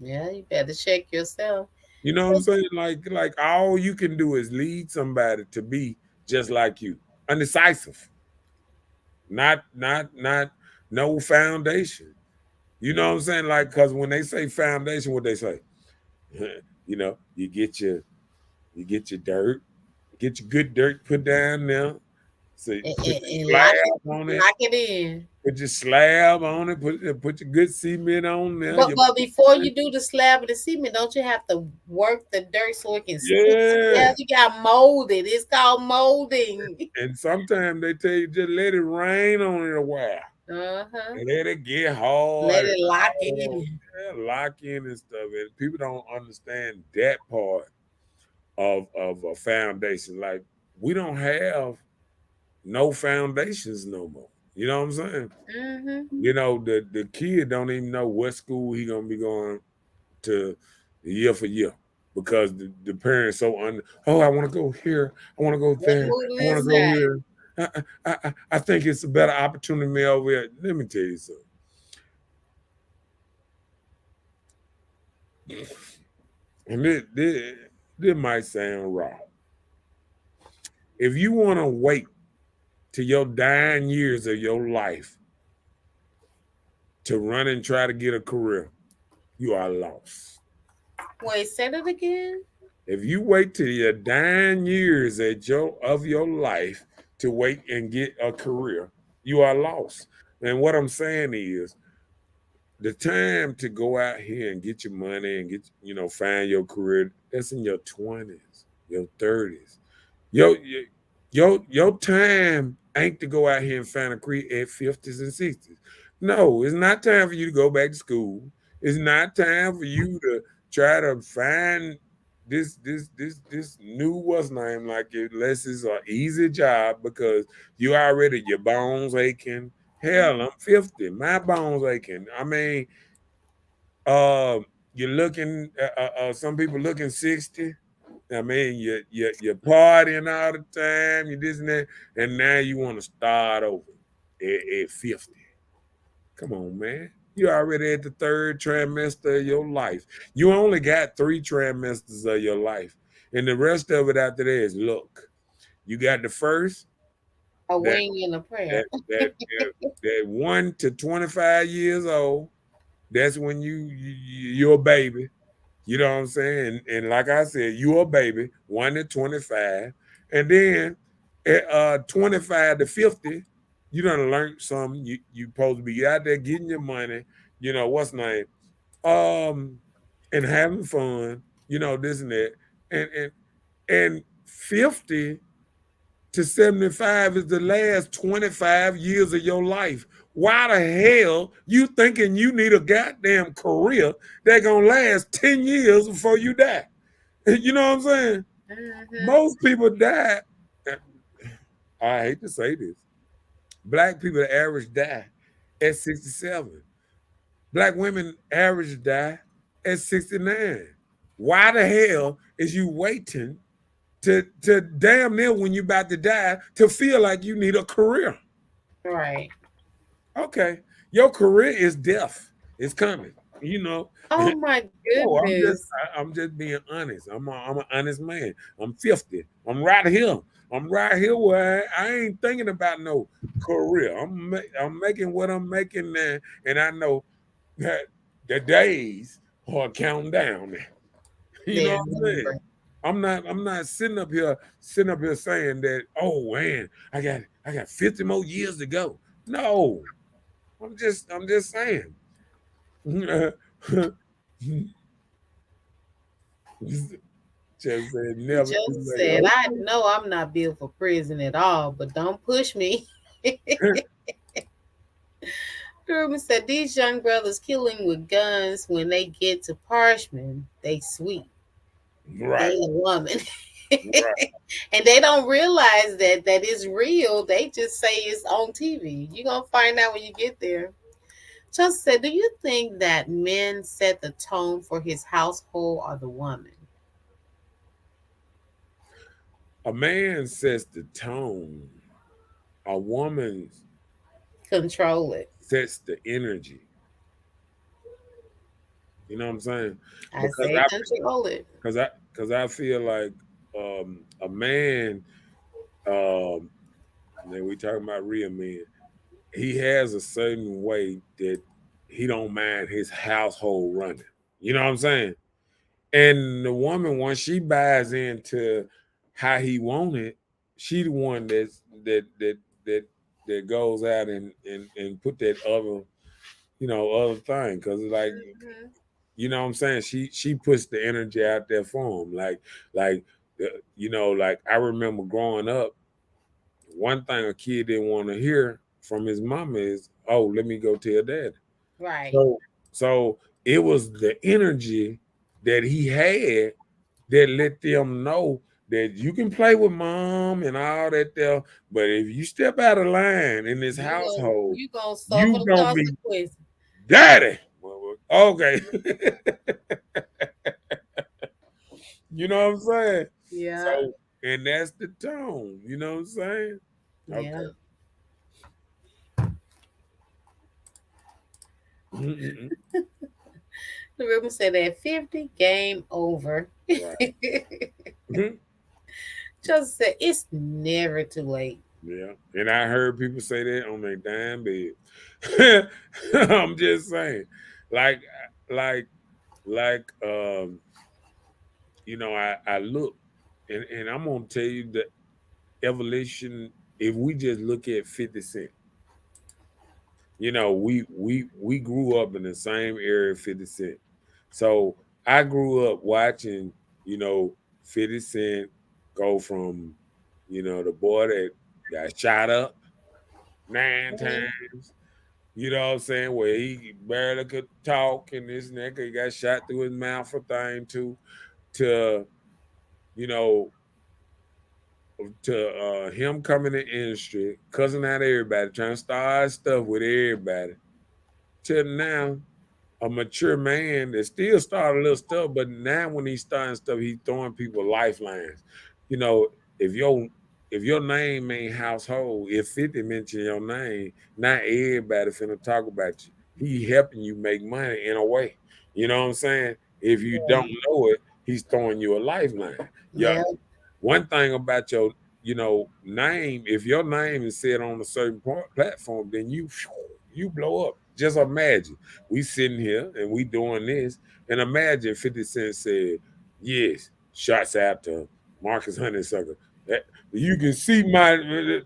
Yeah, you better check yourself. You know what I'm saying? Like all you can do is lead somebody to be just like you, undecisive, not no foundation. You know what I'm saying? Like, cause when they say foundation, what they say? You get your dirt, get your good dirt put down there. So you And, put and, your and slab on it, lock it in. put your slab on it, put your good cement on there. But before you do the slab of the cement, don't you have to work the dirt so it can stick Yeah. together? You got molded. It's called molding. And sometimes they tell you just let it rain on it a while. Uh-huh. And let it get hard. Let And it lock all, in. lock in and stuff. And people don't understand that part of a foundation. Like we don't have no foundations no more. You know what I'm saying? Mm-hmm. The kid don't even know what school he gonna be going to year for year because the parents I want to go here, I want to go What there, mood I want to is go that? here. I think it's a better opportunity over here. Let me tell you something. And this might sound wrong. If you want to wait to your dying years of your life to run and try to get a career, you are lost. Wait, say that again. If you wait till your dying years of your life to wait and get a career, you are lost. And what I'm saying is the time to go out here and get your money and find your career, that's in your 20s, your 30s. Your time ain't to go out here and find a career at 50s and 60s. No, it's not time for you to go back to school. It's not time for you to try to find this new what's name like it unless it's an easy job because you already your bones aching. Hell, I'm 50. My bones aching. I mean, uh, you're looking. Some people looking 60. I mean, you're partying all the time. You this and that, and now you want to start over at 50. Come on, man. You already at the third trimester of your life. You only got 3 trimesters of your life, and the rest of it after that is luck. You got the first A that wing and a prayer. that 1 to 25 years old. That's when you're a baby. You know what I'm saying? And like I said, you're a baby, 1 to 25. And then at 25 to 50, you done learned something. You supposed to be out there getting your money, what's name? Um, and having fun, this and that. And 50 to 75 is the last 25 years of your life. Why the hell you thinking you need a goddamn career that gonna last 10 years before you die? You know what I'm saying? Mm-hmm. Most people die. I hate to say this. Black people, the average die at 67. Black women average die at 69. Why the hell is you waiting to damn near when you about to die to feel like you need a career? Right. Okay. Your career is death. It's coming. You know. Oh my Oh, goodness. I'm just being honest. I'm an honest man. I'm 50. I'm right here. I'm right here where I ain't thinking about no career. I'm making what I'm making now, and I know that the days are counting down. You know They're what I'm saying? numbered. I'm not sitting up here saying that, oh man, I got 50 more years to go. No, I'm just saying. Just said never too Just late. said, I know I'm not built for prison at all, but don't push me. Ruben said, these young brothers killing with guns when they get to Parchman, they sweet. They Right, a woman. right. And they don't realize that is real. They just say it's on TV. You're going to find out when you get there. Just said, do you think that men set the tone for his household or the woman? A man sets the tone. A woman Control it. sets the energy. You know what I'm saying? I Because say I control it. because I feel like a man, um and we talking about real men, he has a certain way that he don't mind his household running. You know what I'm saying? And the woman, once she buys into how he want it, she the one that goes out and put that other thing. Cause like, Mhm. you know what I'm saying? She puts the energy out there for him. Like I remember growing up, one thing a kid didn't want to hear from his mama is, oh, let me go tell dad. Right. So it was the energy that he had that let them know that you can play with mom and all that there, but if you step out of line in this household, You gonna suffer you the gonna be consequences. daddy. Okay. You know what I'm saying? Yeah. So, and that's the tone. You know what I'm saying? Yeah. Okay. The ribbon said at 50, game over. Right. Just said it's never too late. Yeah. And I heard people say that on their damn bed. I'm just saying. Like, like, like, I look and I'm gonna tell you the evolution. If we just look at 50 Cent, we grew up in the same area 50 Cent. So I grew up watching, 50 Cent go from, the boy that got shot up 9 times, you know what I'm saying, where he barely could talk and this and that, 'cause he got shot through his mouth a thing too, to, you know, him coming in the industry, cussing out everybody, trying to start stuff with everybody, till now a mature man that still start a little stuff, but now when he's starting stuff, he's throwing people lifelines. You know, if your name ain't household, if 50 mention your name, not everybody finna talk about you. He helping you make money in a way. You know what I'm saying? If you don't know it, he's throwing you a lifeline. Yeah. Yeah. One thing about your, name, if your name is said on a certain platform, then you blow up. Just imagine we sitting here and we doing this, and imagine 50 Cent said, yes, shots out to Marcus Honeysucker. You can see the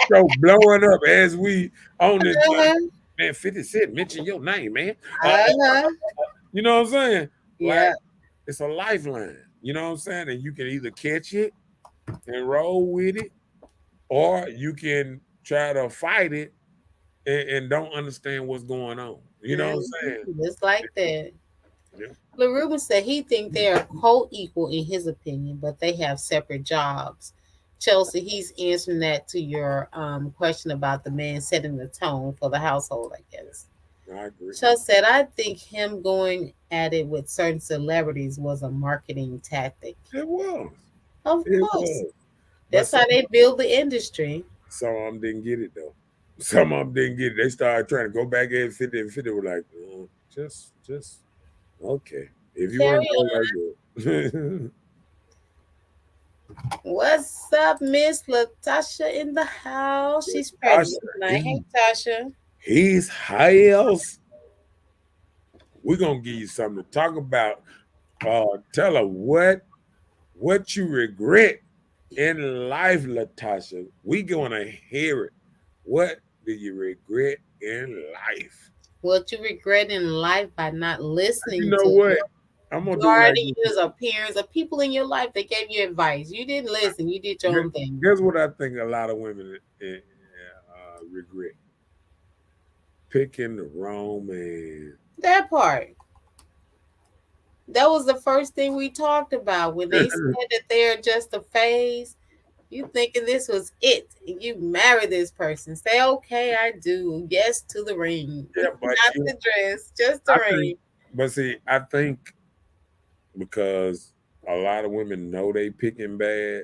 show blowing up as we on this. Uh-huh. Man, 50 Cent mention your name, man. Uh-huh. You know what I'm saying? Like, Yeah. it's a lifeline. You know what I'm saying? And you can either catch it and roll with it, or you can try to fight it and don't understand what's going on. You know what I'm saying? Just like that. Yeah. Lil Ruben said he think they are co-equal in his opinion, but they have separate jobs. Chelsea, he's answering that to your question about the man setting the tone for the household, I guess. I agree. Chelsea said, I think him going at it with certain celebrities was a marketing tactic. It was. Of It course. was. But That's how they build the industry. some of them didn't get it though. Some of them didn't get it. They started trying to go back in 50 and 50 were like, just okay. If you want Carry to on. go like that. What's up, Miss Latasha in the house? She's Tasha, pregnant tonight. Hey, Tasha. he's house. We're gonna give you something to talk about. Tell her what you regret in life, Latasha. We gonna hear it. What do you regret in life? What you regret in life by not You listening know to what? your I'm gonna do like guardians or parents or people in your life that gave you advice? You didn't listen. You did your this. own thing. Guess what I think a lot of women regret? Picking the wrong man. That part. That was the first thing we talked about when they said that they're just a phase. You thinking this was it, and you marry this person. Say, okay, I do. Yes to the ring. Yeah, but Not the dress, just the I ring. think, but see, I think because a lot of women know they picking bad.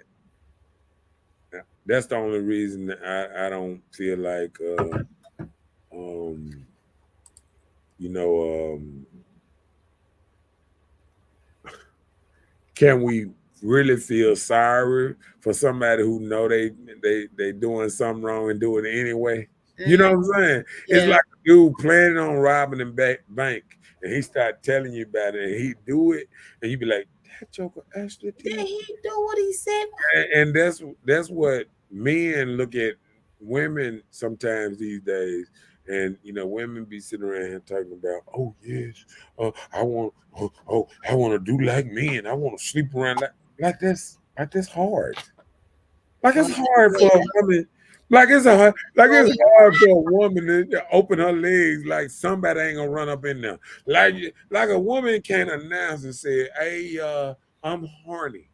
That's the only reason that I don't feel like um you know can we really feel sorry for somebody who know they doing something wrong and do it anyway? You know what I'm saying? It's Yeah. like a dude planning on robbing a bank and he start telling you about it and he do it and you be like, that joker actually Did did. he do what he said? And that's what men look at women sometimes these days. And women be sitting around here talking about, oh yes, I want, I want to do like men. I want to sleep around like that's hard. Like Well, it's hard for a woman. Like it's hard for a woman to open her legs. Like somebody ain't gonna run up in there. Like a woman can't announce and say, "Hey, I'm horny."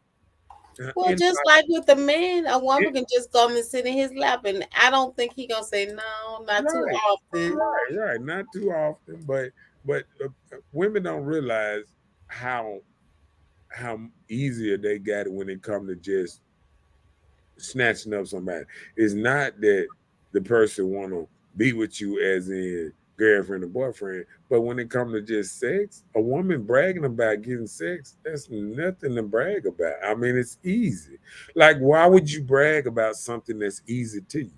well, In just like with the man, a woman can just come and sit in his lap, and I don't think he gonna say no, not too Right, often. right. Not too often, but women don't realize how easier they got it when it comes to just snatching up somebody. It's not that the person want to be with you as in girlfriend or boyfriend, but when it comes to just sex, a woman bragging about getting sex, that's nothing to brag about. I mean, it's easy. Like, why would you brag about something that's easy to you?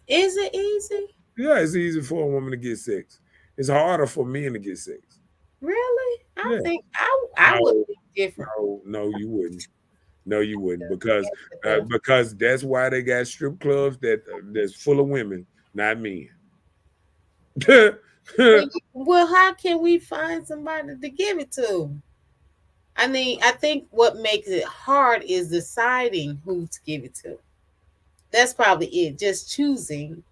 Is it easy? Yeah, it's easy for a woman to get sex. It's harder for men to get sex. Really? I Yeah. think I would No, be different. no, you wouldn't. No, you wouldn't because Yes, it does. that's why they got strip clubs that's full of women, not men. Well, how can we find somebody to give it to? I mean, I think what makes it hard is deciding who to give it to. That's probably it. Just choosing.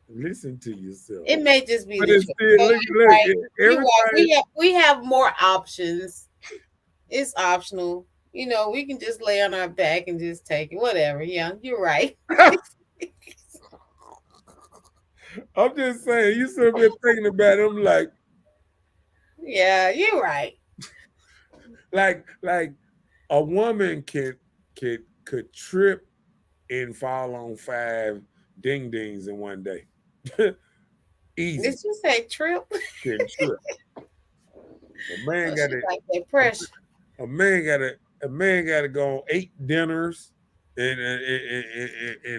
Listen to yourself. It may just be But the it's choice. still So you're look, right. You're right. everybody. We have more options. It's optional. We can just lay on our back and just take it. Whatever. Yeah, you're right. I'm just saying, you should have been thinking about it. I'm Yeah, you're right. like a woman could trip and fall on 5 ding dings in one day. Easy. Did you say trip? Can trip. A man Oh, got she to like that pressure. a man got to go on 8 dinners and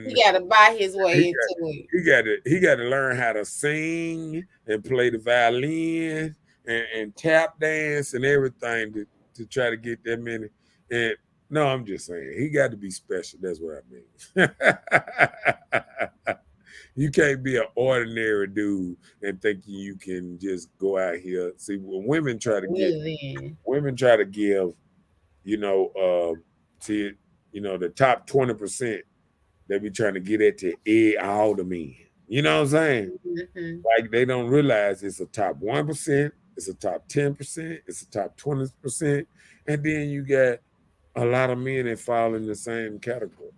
He got to buy his he way got into it. he got to learn how to sing and play the violin and tap dance and everything to try to get that many. And no, I'm just saying he got to be special. That's what I mean. You can't be an ordinary dude and thinking you can just go out here. See, when Really? women try to give, you know, to the top 20%, they be trying to get at to egg all the men. You know what I'm saying? Hmm. Like they don't realize it's a top 1%, it's a top 10%, it's a top 20%, and then you got a lot of men that fall in the same category.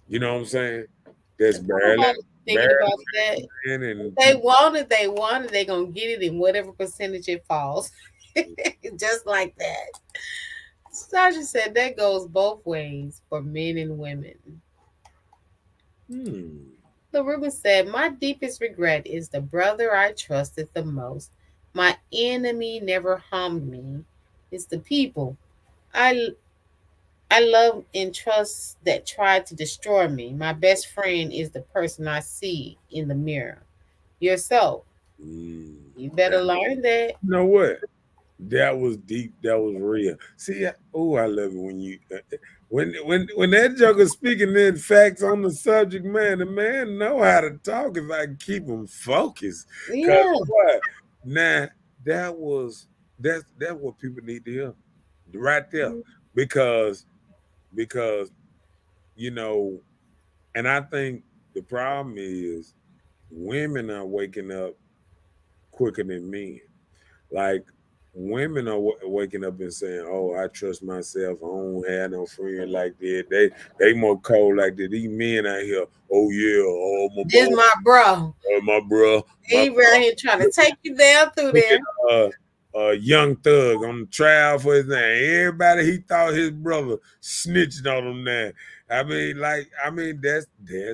You know what I'm saying? That's barely Nobody thinking barely about that. men and They want it. They want it. They gonna get it in whatever percentage it falls. Just like that. Sasha said that goes both ways for men and women. hmm. LaRuben said, "My deepest regret is the brother I trusted the most. My enemy never harmed me. It's the people I I love and trust that tried to destroy me. My best friend is the person I see in the mirror. Yourself. Mm. You better learn that." You know what? That was deep. That was real. See, oh, I love it when you when that joker speaking then facts on the subject, man. The man know how to talk if I can keep him focused. Cause Yeah. what? Nah, that's what people need to hear, right there, because because you know, and I think the problem is women are waking up quicker than men. Like women are waking up and saying, "Oh, I trust myself. I don't have no friend like that. They more cold like that. These men out here. Oh yeah, oh my This boy, my bro. my bro, my He around here trying to take you down through look there. at Young Thug on the trial for his name. Everybody he thought his brother snitched on him now. That's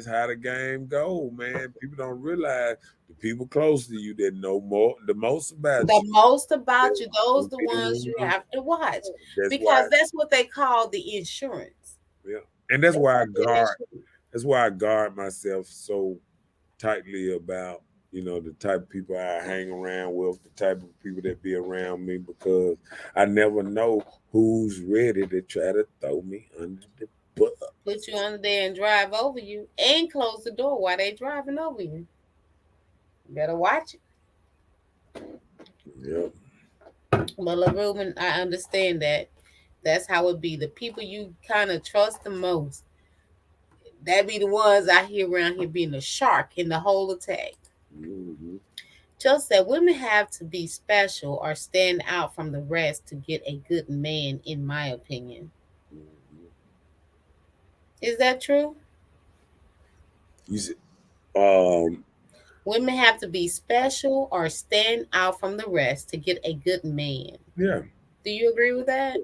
how the game go, man. People don't realize the people close to you that know more the most about The you. most about you, those They the be the ones you ones- have to watch. That's why, Because that's what they call the insurance. yeah, and that's That's why I what the guard. insurance. That's why I guard myself so tightly about the type of people I hang around with, the type of people that be around me, because I never know who's ready to try to throw me under the bus. Put you under there and drive over you and close the door while they driving over you. You better watch it. Yep. But Ruben, I understand that. That's how it be. The people you kind of trust the most, that be the ones I hear around here being the shark in the whole attack. Mhm. Just that women have to be special or stand out from the rest to get a good man, in my opinion. Mhm. Is that true? You see, um, Women have to be special or stand out from the rest to get a good man. yeah, Do you agree with that?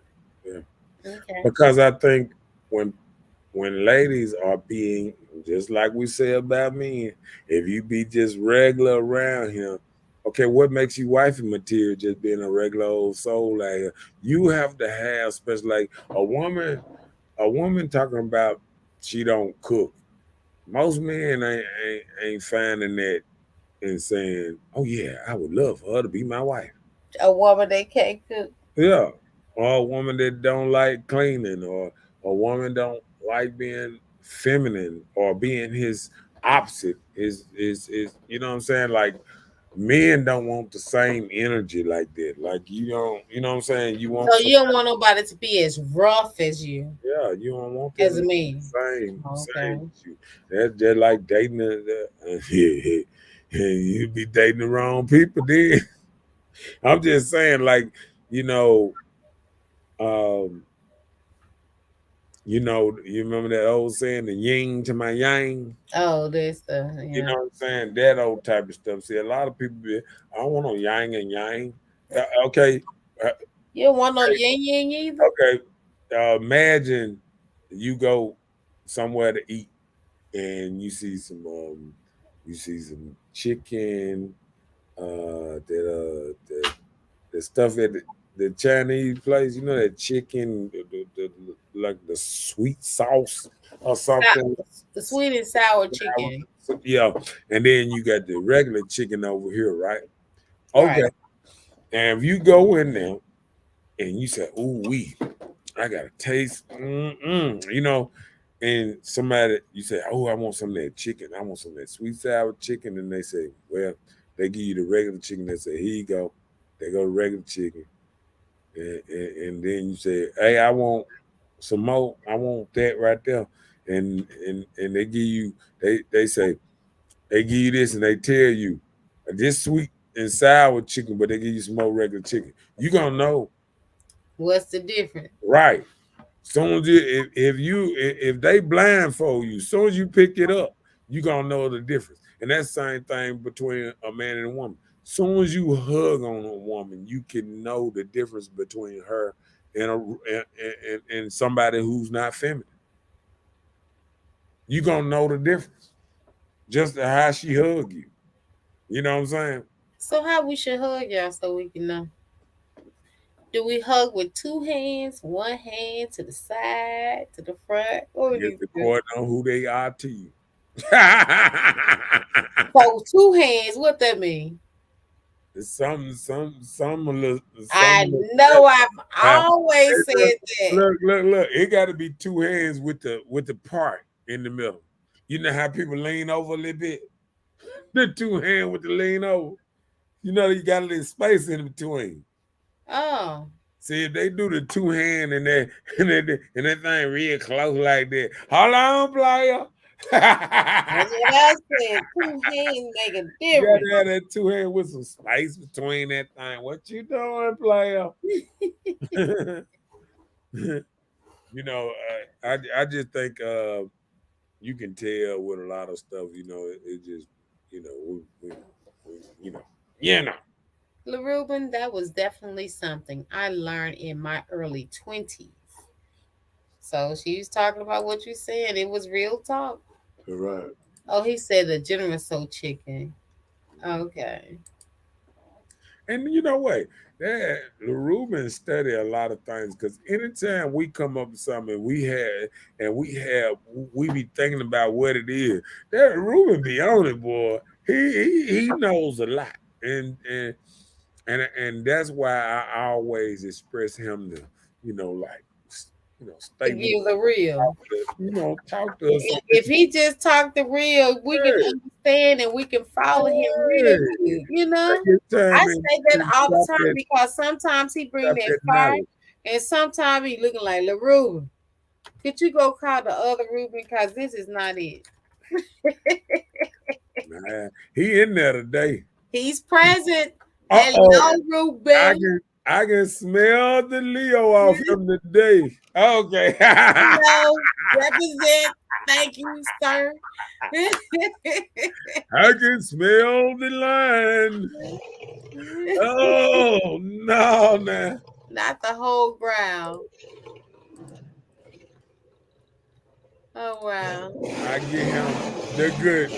yeah, Okay. because I think when when ladies are being just like we say about men, if you be just regular around here, okay, what makes you wifey material just being a regular old soul like her? You have to have special like a woman talking about she don't cook. Most men ain't finding that and saying, "Oh yeah, I would love for her to be my wife." A woman that can't cook. Yeah. Or a woman that don't like cleaning, or a woman don't like being feminine or being his opposite. Is you know what I'm saying? Like men don't want the same energy like that. Like you don't, you know what I'm saying? You want So some you don't want nobody to be as rough as you, yeah, you don't want as them a to be man. the same Okay. as you. That's just like dating you be dating the wrong people then. I'm just saying, like, you know, um, you remember that old saying, the yin to my yang? Oh, this You know yeah. what I'm saying? That old type of stuff. See, a lot of people be, I don't want no yang and yang. Okay, uh, You don't want no yin yin either. okay. Imagine you go somewhere to eat and you see some chicken, the stuff at the Chinese place, that chicken, like the sweet sauce or something. The sweet and sour chicken. Yeah, and then you got the regular chicken over here, right? Okay, Right. and if you go in there and you say, "Ooh, I got to taste," and somebody you say, "Oh, I want some of that chicken. I want some of that sweet sour chicken," and they say, "Well, they give you the regular chicken." They say, "Here you go." They go to regular chicken. And then you say, "Hey, I want some more. I want that right there." And they give you they say they give you this and they tell you this sweet and sour chicken, but they give you some more regular chicken. You gonna know, What's the difference? right? Soon as if they blindfold you, soon as you pick it up, you gonna know the difference. And that's the same thing between a man and a woman. Soon as you hug on a woman, you can know the difference between her and somebody who's not feminine. You gonna know the difference just how she hug you. You know what I'm saying? So how we should hug y'all so we can know? Do we hug with two hands, one hand to the side, to the front? What we Just need to do? according on who they are to you. So two hands, what that mean? some a little, I some know I've now, always said that. look. It got to be two hands with the part in the middle. You know how people lean over a little bit. The two hand with the lean over. You know you got a little space in between. Oh. See if they do the two hand and that thing real close like that. Hold on, player. That's what I said. Two hands make a You difference. gotta have that two hand with some space between that thing. What you doing, player? You know, I just think you can tell with a lot of stuff. You know, it just we you know. LaRuben, that was definitely something I learned in my early 20s. So she was talking about what you said. It was real talk. Right. Oh, he said the generous soul chicken. Okay. And you know what? That Reuben study a lot of things because anytime we come up with something we be thinking about what it is. That Reuben be on it, boy. He knows a lot, and that's why I always express him to like To stay with give the real. talk to us. If he just talked the real, we can understand and we can follow him real good. You know, I say that all the time because sometimes he bring that fire, and sometimes he looking like LaRuben. Could you go call the other Ruben because this is not it? Nah, he in there today. He's present. Hello, Ruben. I can smell the Leo off him today. Okay. Hello, represent. Thank you, sir. I can smell the line. Oh no, nah. Not the whole ground. Oh wow. I get him the good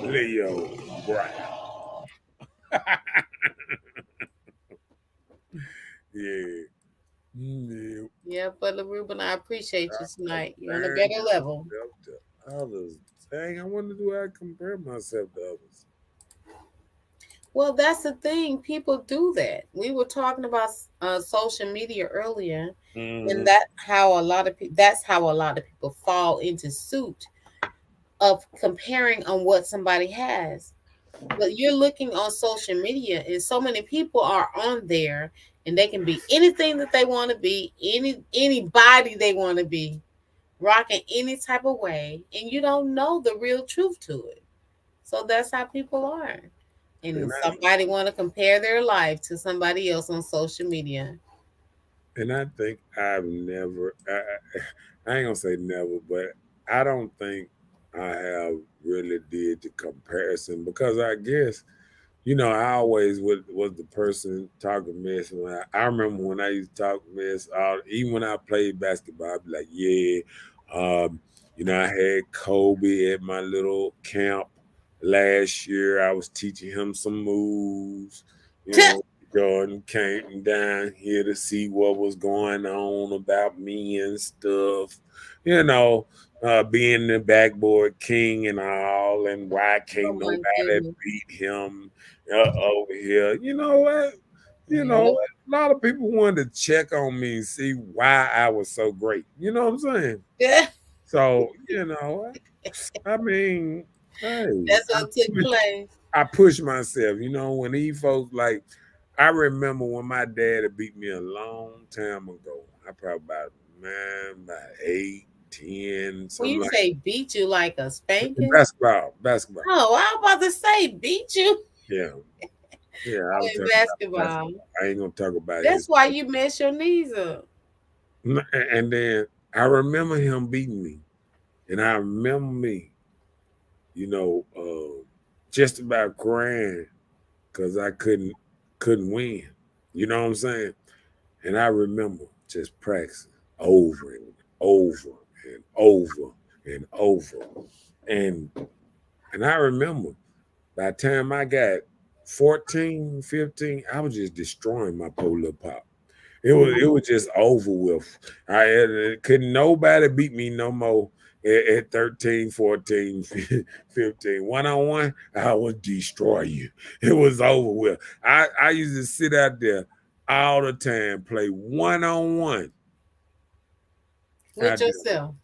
Leo Brown. Yeah. Yeah, but Ruben, I appreciate you tonight. You're on a better level. Others. Dang, I wonder do I compare myself to others? Well, that's the thing. People do that. We were talking about social media earlier, and that's how a lot of people fall into suit of comparing on what somebody has. But you're looking on social media, and so many people are on there, and they can be anything that they want to be, anybody they want to be, rocking any type of way, and you don't know the real truth to it. So that's how people are. And somebody want to compare their life to somebody else on social media. And I think I've never, I ain't gonna say never, but I don't think I have really did the comparison because I guess, I always was the person talking mess. I remember when I used to talk mess, even when I played basketball, I'd be like, yeah, I had Kobe at my little camp last year. I was teaching him some moves, Jordan came down here to see what was going on about me and stuff, being the backboard king and all, and why can't nobody beat him over here. You know what? A lot of people wanted to check on me and see why I was so great. You know what I'm saying? Yeah. So, I mean, hey, that's what took place. I push myself, when these folks I remember when my dad had beat me a long time ago. I probably about 8, 10, something. When you say beat you like a spanking? Basketball. Oh, I was about to say beat you. Yeah. Yeah, I was basketball. I ain't gonna talk about it. That's why you messed your knees up. And then I remember him beating me. And I remember me, just about crying because I couldn't win. You know what I'm saying? And I remember just practicing over and over and over and over. And And I remember by the time I got 14, 15, I was just destroying my polar pop. It was just over with. Couldn't nobody beat me no more at 13, 14, 15. One-on-one, I would destroy you. It was over with. I used to sit out there all the time, play one-on-one. With yourself.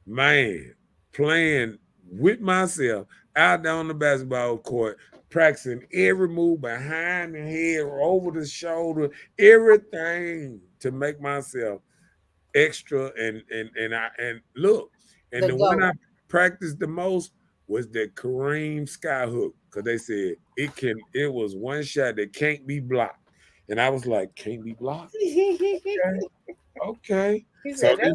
Man, playing with myself out there on the basketball court, practicing every move behind the head, over the shoulder, everything to make myself extra. And look, and the one I practiced the most was the Kareem skyhook, because they said it was one shot that can't be blocked. And I was like, can't be blocked? Okay. So then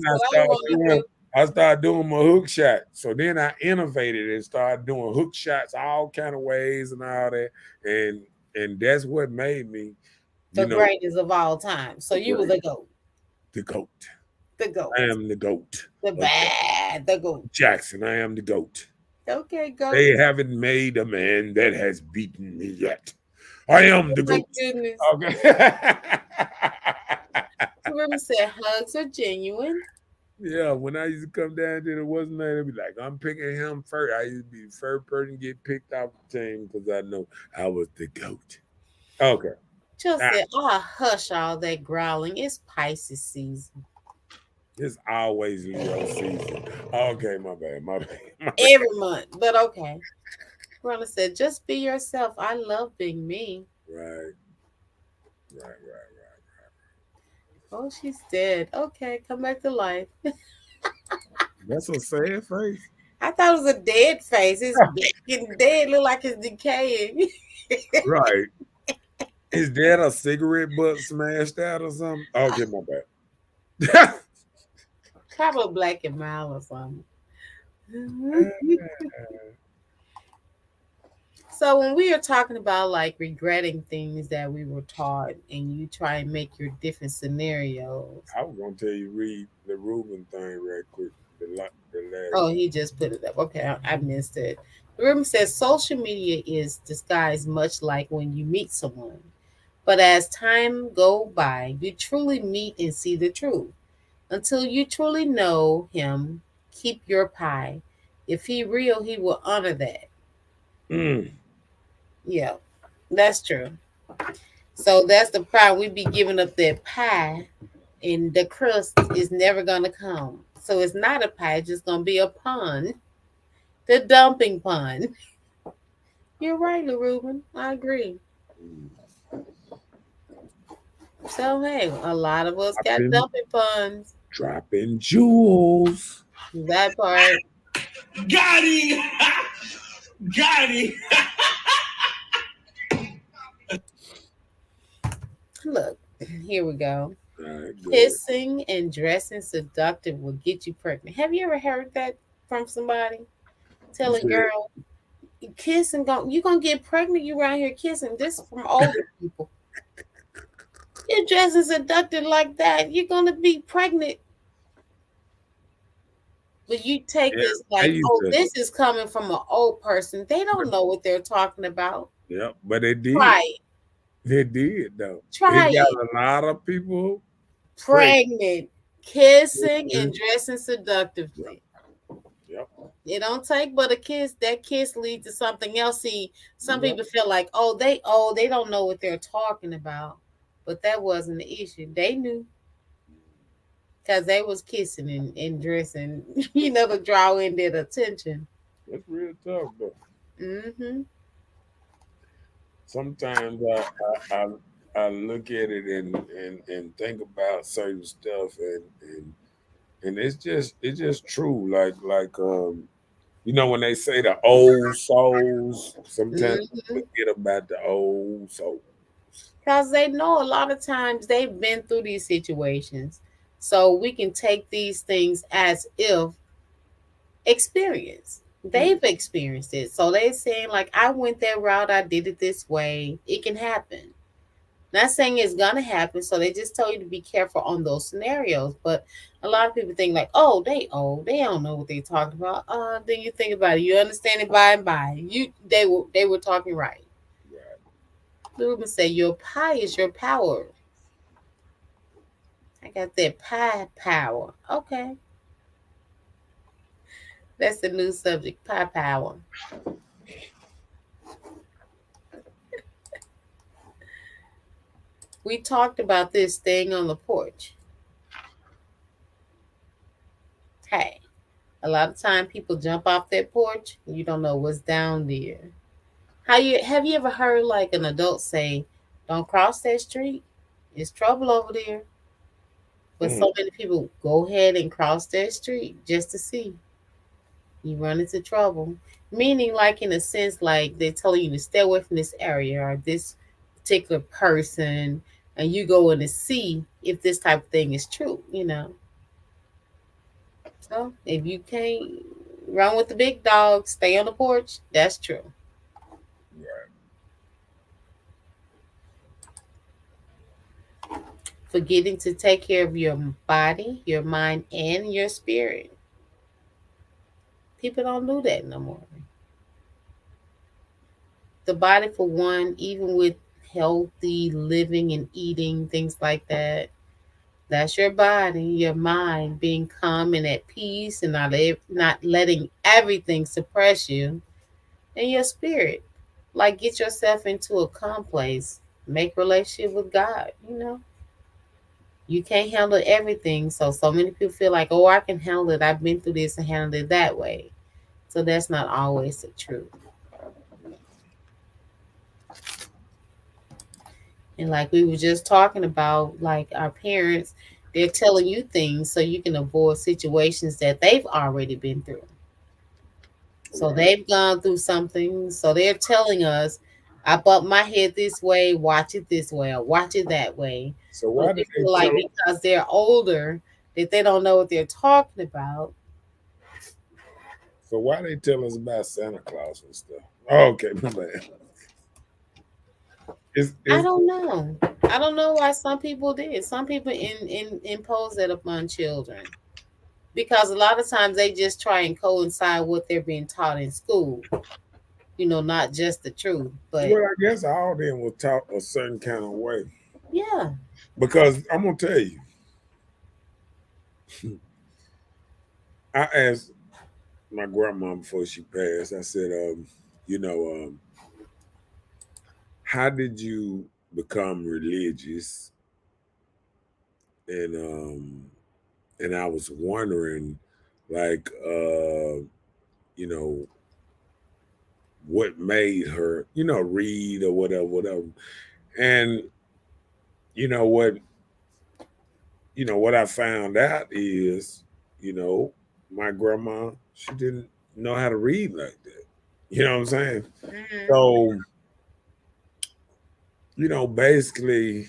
I started doing my hook shot. So then I innovated and started doing hook shots all kind of ways and all that. And that's what made me the greatest of all time. So you were the GOAT. The GOAT. The GOAT. I am the GOAT. The GOAT. Jackson, I am the GOAT. Okay, GOAT. They haven't made a man that has beaten me yet. I am the GOAT. Goodness. Okay. Remember said hugs are genuine. Yeah, when I used to come down to the wasn't there, they'd be like, I'm picking him first. I used to be the first person to get picked off the team because I know I was the GOAT. Okay. Just said, hush all that growling. It's Pisces season. It's always Leo season. Okay, my bad. Every month, but okay. Rhonda said, just be yourself. I love being me. Right. Oh, she's dead. Okay, come back to life. That's a sad face. I thought it was a dead face. It's getting dead. Look like it's decaying. Right. Is that a cigarette butt smashed out or something? Okay, my bad. Probably Black and Mild or something. So when we are talking about like regretting things that we were taught and you try and make your different scenarios. I was going to tell you, read the Ruben thing right quick. The last. Oh, he just put it up. Okay, I missed it. Ruben says social media is disguised much like when you meet someone. But as time go by, you truly meet and see the truth. Until you truly know him, keep your pie. If he real, he will honor that. Yeah, that's true. So that's the problem. We be giving up that pie, and the crust is never gonna come. So it's not a pie; it's just gonna be a pun, the dumping pun. You're right, LaRuben. I agree. So hey, a lot of us got dumping puns. Dropping jewels. That part. Got him. Got him. Look, here we go. Kissing and dressing seductive will get you pregnant. Have you ever heard that from somebody? Tell a girl, kiss and you're gonna get pregnant. You around here kissing. This is from older people. You're dressing seductive like that, you're gonna be pregnant. But you take this like, this is coming from an old person. They don't know what they're talking about. Yeah, but they did. Right. They did though. Try it. Got a lot of people pregnant, kissing and dressing seductively. Yep. It don't take but a kiss. That kiss leads to something else. See, some people feel like, they don't know what they're talking about. But that wasn't the issue. They knew. Because they was kissing and dressing, to draw in their attention. That's real tough, though. Mm-hmm. Sometimes I look at it and think about certain stuff and it's just true. Like when they say the old souls, sometimes forget about the old souls. Because they know a lot of times they've been through these situations. So we can take these things as if experience. They've experienced it. So they're saying, like, I went that route, I did it this way. It can happen. Not saying it's gonna happen, so they just tell you to be careful on those scenarios. But a lot of people think like, oh, they old, they don't know what they talking about. Then you think about it, you understand it by and by. They were talking right. Right. Ruben said, "Your pie is your power." I got that pie power. Okay, that's the new subject, pie power. We talked about this staying on the porch. Hey, a lot of time people jump off that porch, and you don't know what's down there. How you have you ever heard like an adult say, "Don't cross that street. It's trouble over there." But Mm. so many people go ahead and cross that street just to see. You run into trouble. Meaning, like in a sense, like they're telling you to stay away from this area or this particular person, and you go in to see if this type of thing is true. So if you can't run with the big dog, stay on the porch. That's true. Right. Forgetting to take care of your body, your mind, and your spirit. People don't do that no more. The body, for one, even with healthy living and eating, things like that, that's your body, your mind being calm and at peace and not letting everything suppress you, and your spirit. Like, get yourself into a calm place, make relationship with God. You can't handle everything. So many people feel like, oh, I can handle it. I've been through this and handled it that way. So that's not always the truth. And like we were just talking about, like our parents, they're telling you things so you can avoid situations that they've already been through. So Right. they've gone through something. So they're telling us, I bump my head this way, watch it this way, or watch it that way. So But why we did they feel tell like them? because they're older, that they don't know what they're talking about. So why they tell us about Santa Claus and stuff? Oh, okay, my bad. I It's don't know. I don't know why some people did. Some people impose that upon children because a lot of times they just try and coincide what they're being taught in school. Not just the truth, but well, I guess all of them were taught a certain kind of way. yeah. Because I'm gonna tell you, I asked my grandma before she passed. I said, you know, how did you become religious? And I was wondering, like, you know, what made her, read or whatever, whatever. And you know what, what I found out is, you know, my grandma, she didn't know how to read like that. You know what I'm saying? Mhm. So, basically,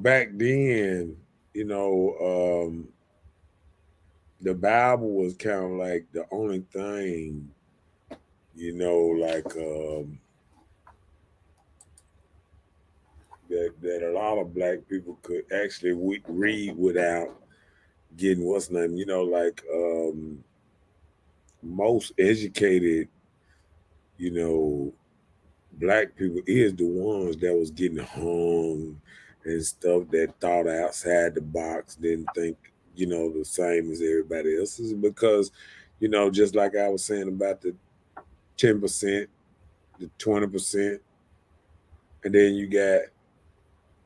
back then, you know, the Bible was kind of like the only thing, like that a lot of black people could actually read without getting what's name. Like most educated, you know, black people is the ones that was getting hung and stuff, that thought outside the box, didn't think, the same as everybody else's. Because, just like I was saying about the 10%, the 20%, and then you got,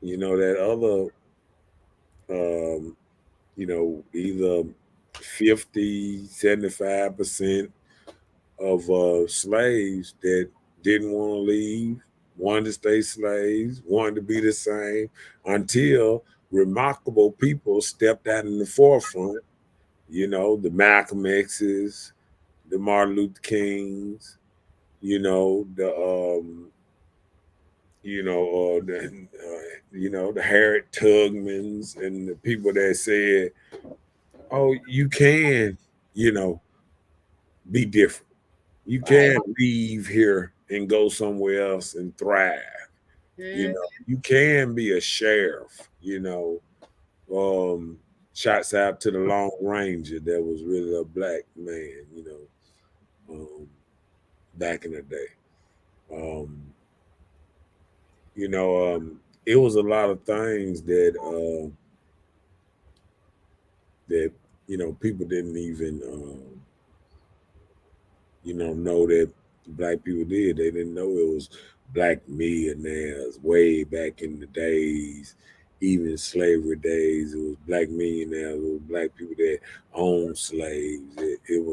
that other, um, either 50, 75% of slaves that didn't want to leave, wanted to stay slaves, wanted to be the same, until remarkable people stepped out in the forefront. The Malcolm X's, the Martin Luther Kings, the the Harriet Tubmans, and the people that said, "Oh, you can, you know, be different. You Right. can leave here and go somewhere else and thrive." You know, you can be a sheriff, shouts out to the Lone Ranger that was really a black man, back in the day. Um, it was a lot of things that people didn't even know that black people did. They didn't know it was black millionaires way back in the days, even slavery days. It was black millionaires. It was black people that owned slaves. It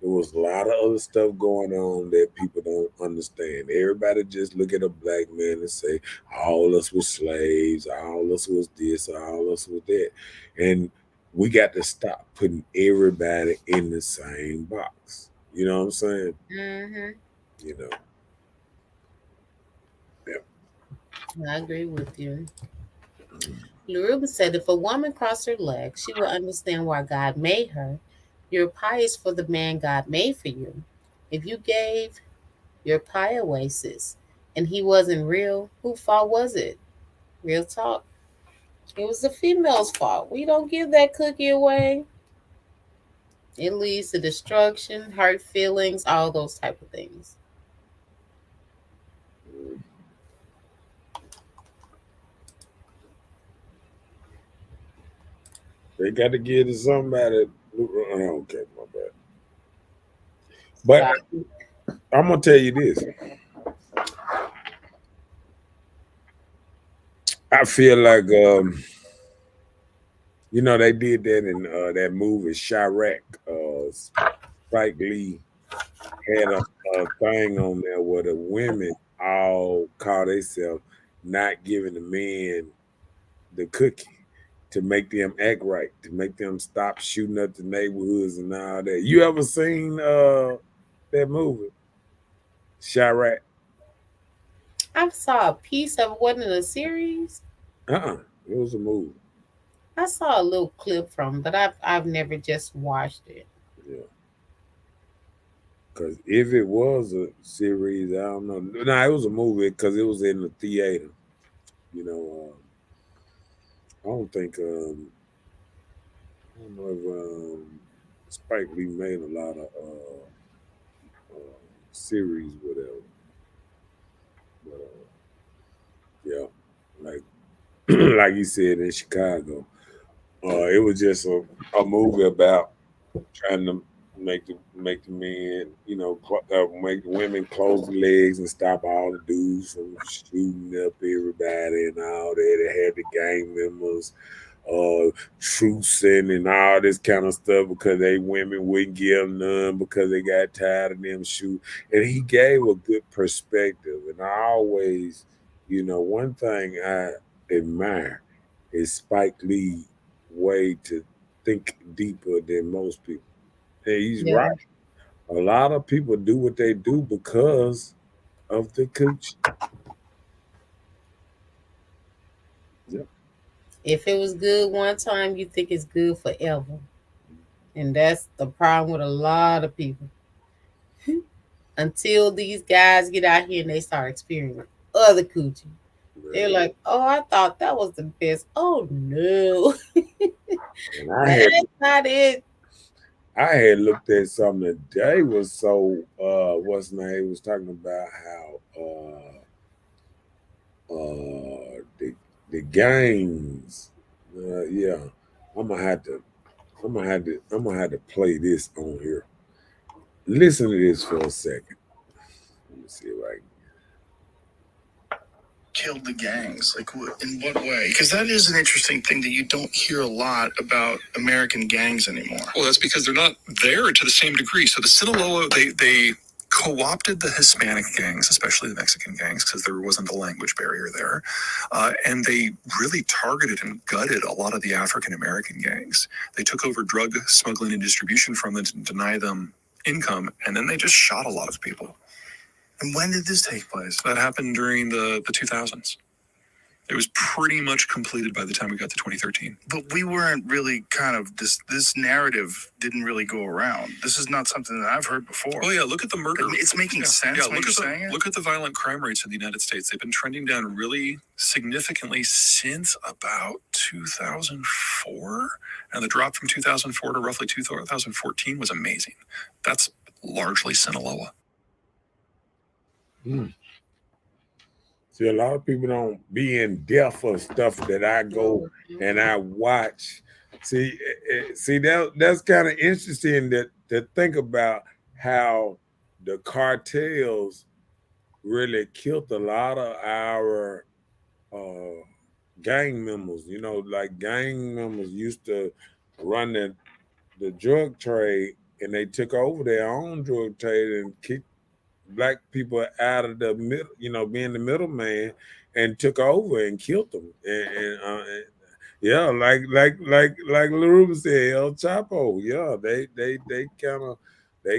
was a lot of other stuff going on that people don't understand. Everybody just look at a black man and say, all us was slaves, all us was this, all us was that. And we got to stop putting everybody in the same box. You know what I'm saying? Mm-hmm. You know. Yeah. I agree with you. Laruba said, if a woman crossed her legs, she will understand why God made her. Your pie is for the man God made for you. If you gave your pie away, sis, and he wasn't real, whose fault was it? Real talk. It was the female's fault. We don't give that cookie away. It leads to destruction, hurt feelings, all those type of things. They got to give to somebody. Okay, my bad. But I'm gonna tell you this. I feel like they did that in that movie Chirac. Spike Lee had a thing on there where the women all call themselves not giving the men the cookie to make them act right, to make them stop shooting up the neighborhoods and all that. You ever seen that movie, Chirac? I saw a piece of one in a series. It was a movie. I saw a little clip from, but I've never just watched it. Yeah. Because if it was a series, I don't know. No, it was a movie because it was in the theater. I don't think. I don't know if Spike Lee made a lot of series, whatever. But yeah, like like you said in Chicago, it was just a movie about trying to make the men, make the women close the legs and stop all the dudes from shooting up everybody and all that. It had the gang members trucing and all this kind of stuff because they women wouldn't give none because they got tired of them shoot. And he gave a good perspective. And I always, one thing I admire is Spike Lee way to think deeper than most people. And he's right. A lot of people do what they do because of the coochie. Yep. If it was good one time, you think it's good forever. And that's the problem with a lot of people. Until these guys get out here and they start experiencing other coochie. They're like, oh, I thought that was the best. Oh, no. That's not it. I had looked at something today was so what's name? He was talking about how the gangs. Yeah. I'm gonna have to play this on here. Listen to this for a second. Let me see if I can. Killed the gangs? Like, in what way? Because that is an interesting thing that you don't hear a lot about American gangs anymore. Well, that's because they're not there to the same degree. So the Sinaloa, they co-opted the Hispanic gangs, especially the Mexican gangs, because there wasn't a language barrier there. And they really targeted and gutted a lot of the African American gangs. They took over drug smuggling and distribution from them to deny them income, and then they just shot a lot of people. And when did this take place? That happened during the 2000s. It was pretty much completed by the time we got to 2013. But we weren't really kind of this narrative didn't really go around. This is not something that I've heard before. Oh yeah, look at the murder. It's making sense. Yeah, look at the violent crime rates in the United States. They've been trending down really significantly since about 2004, and the drop from 2004 to roughly 2014 was amazing. That's largely Sinaloa. See, a lot of people don't be in depth of stuff that I go and I watch. See, that's kind of interesting to think about how the cartels really killed a lot of our gang members. You know, like gang members used to run the drug trade, and they took over their own drug trade and kicked black people out of the middle, you know, being the middleman, and took over and killed them. And yeah, like LaRuben said, El Chapo. Yeah, they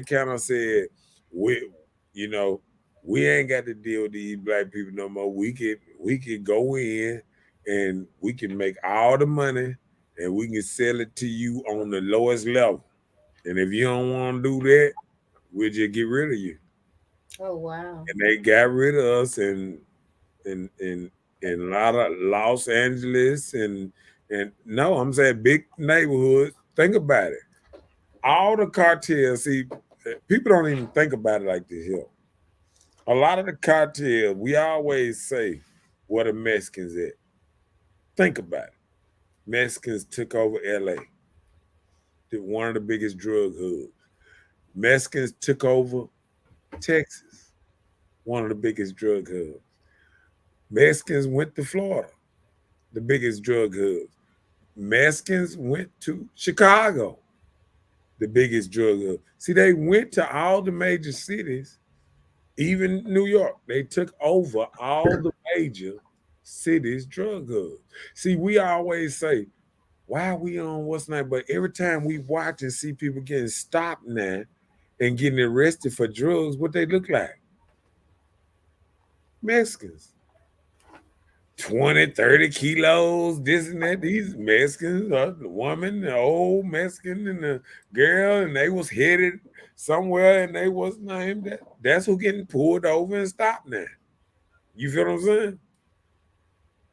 kind of said, we ain't got to deal with these black people no more. We could go in and we can make all the money and we can sell it to you on the lowest level. And if you don't want to do that, we'll just get rid of you. Oh wow! And they got rid of us in a lot of Los Angeles and no, I'm saying big neighborhoods. Think about it. All the cartels, see, people don't even think about it like this here. A lot of the cartels, we always say, where the Mexicans at? Think about it. Mexicans took over LA. One of the biggest drug hubs. Mexicans took over Texas, one of the biggest drug hubs. Mexicans went to Florida, the biggest drug hubs. Mexicans went to Chicago, the biggest drug hub. See, they went to all the major cities, even New York. They took over all the major cities' drug hubs. See, we always say, why are we on what's name? But every time we watch and see people getting stopped now and getting arrested for drugs, what they look like? Mexicans. 20, 30 kilos, this and that. These Mexicans, the woman, the old Mexican, and the girl, and they was headed somewhere, and they was named that. That's who getting pulled over and stopped now. You feel what I'm saying?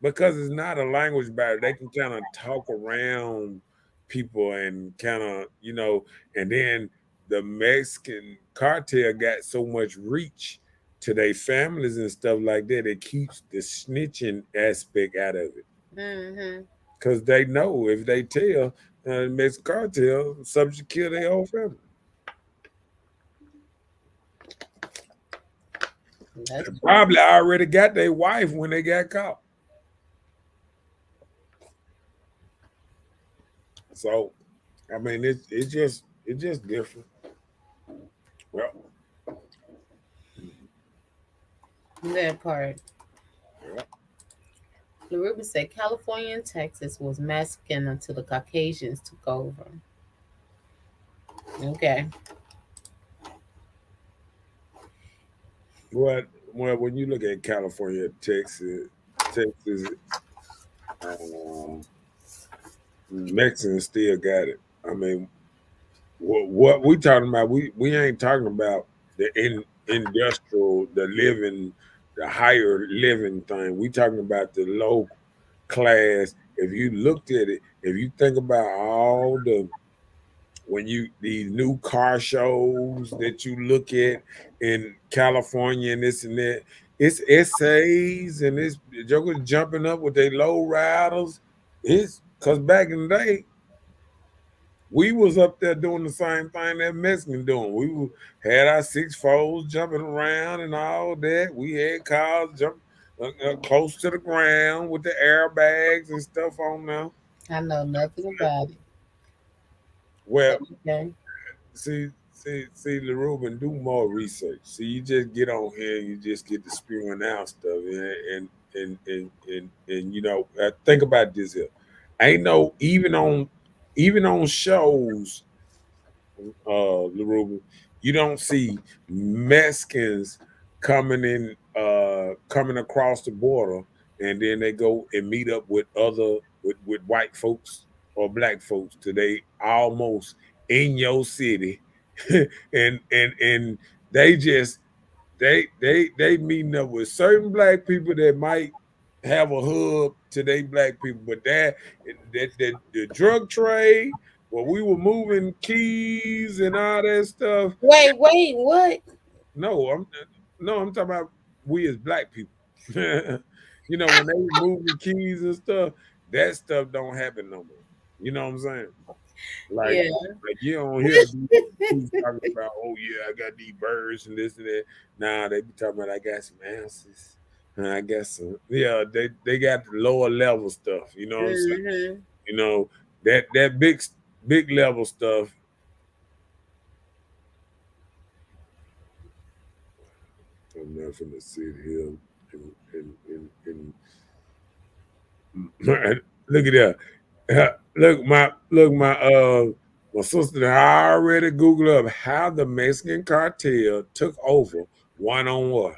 Because it's not a language barrier. They can kind of talk around people and kind of, and then the Mexican cartel got so much reach to their families and stuff like that, it keeps the snitching aspect out of it. Because they know if they tell the Mexican cartel, something should kill their whole family. They probably already got their wife when they got caught. So, I mean, it's just different. Well, that part. Yeah. LaRuben said California and Texas was Mexican until the Caucasians took over. Okay. Well, when you look at California, Texas, Mexicans still got it. I mean, what we talking about? We ain't talking about the industrial, the living, the higher living thing. We talking about the low class. If you looked at it, if you think about all these new car shows that you look at in California and this and that, it's essays and it's jokers jumping up with their low riders. It's because back in the day, we was up there doing the same thing that Mexicans doing. We had our 6'4s jumping around and all that. We had cars jump close to the ground with the airbags and stuff on them. I know nothing about it. Well, okay. See, LaRuben, do more research. See, you just get on here, you just get to spewing out stuff, and think about this here. Ain't no even on shows, LaRuben, you don't see Mexicans coming across the border and then they go and meet up with with white folks or black folks till they almost in your city, and they just they meeting up with certain black people that might have a hub to they black people, but that the drug trade, where we were moving keys and all that stuff. Wait, what? No, I'm talking about we as black people. When they were moving keys and stuff, that stuff don't happen no more. You know what I'm saying? Like, Yeah. like you don't hear people talking about, oh yeah, I got these birds and this and that. Nah, they be talking about I got some ounces. And I got some, yeah, they got the lower level stuff. You know what I'm saying? Mm-hmm. You know, that big level stuff. I'm not finna sit here and look at that. My sister I already Googled up how the Mexican cartel took over one on one.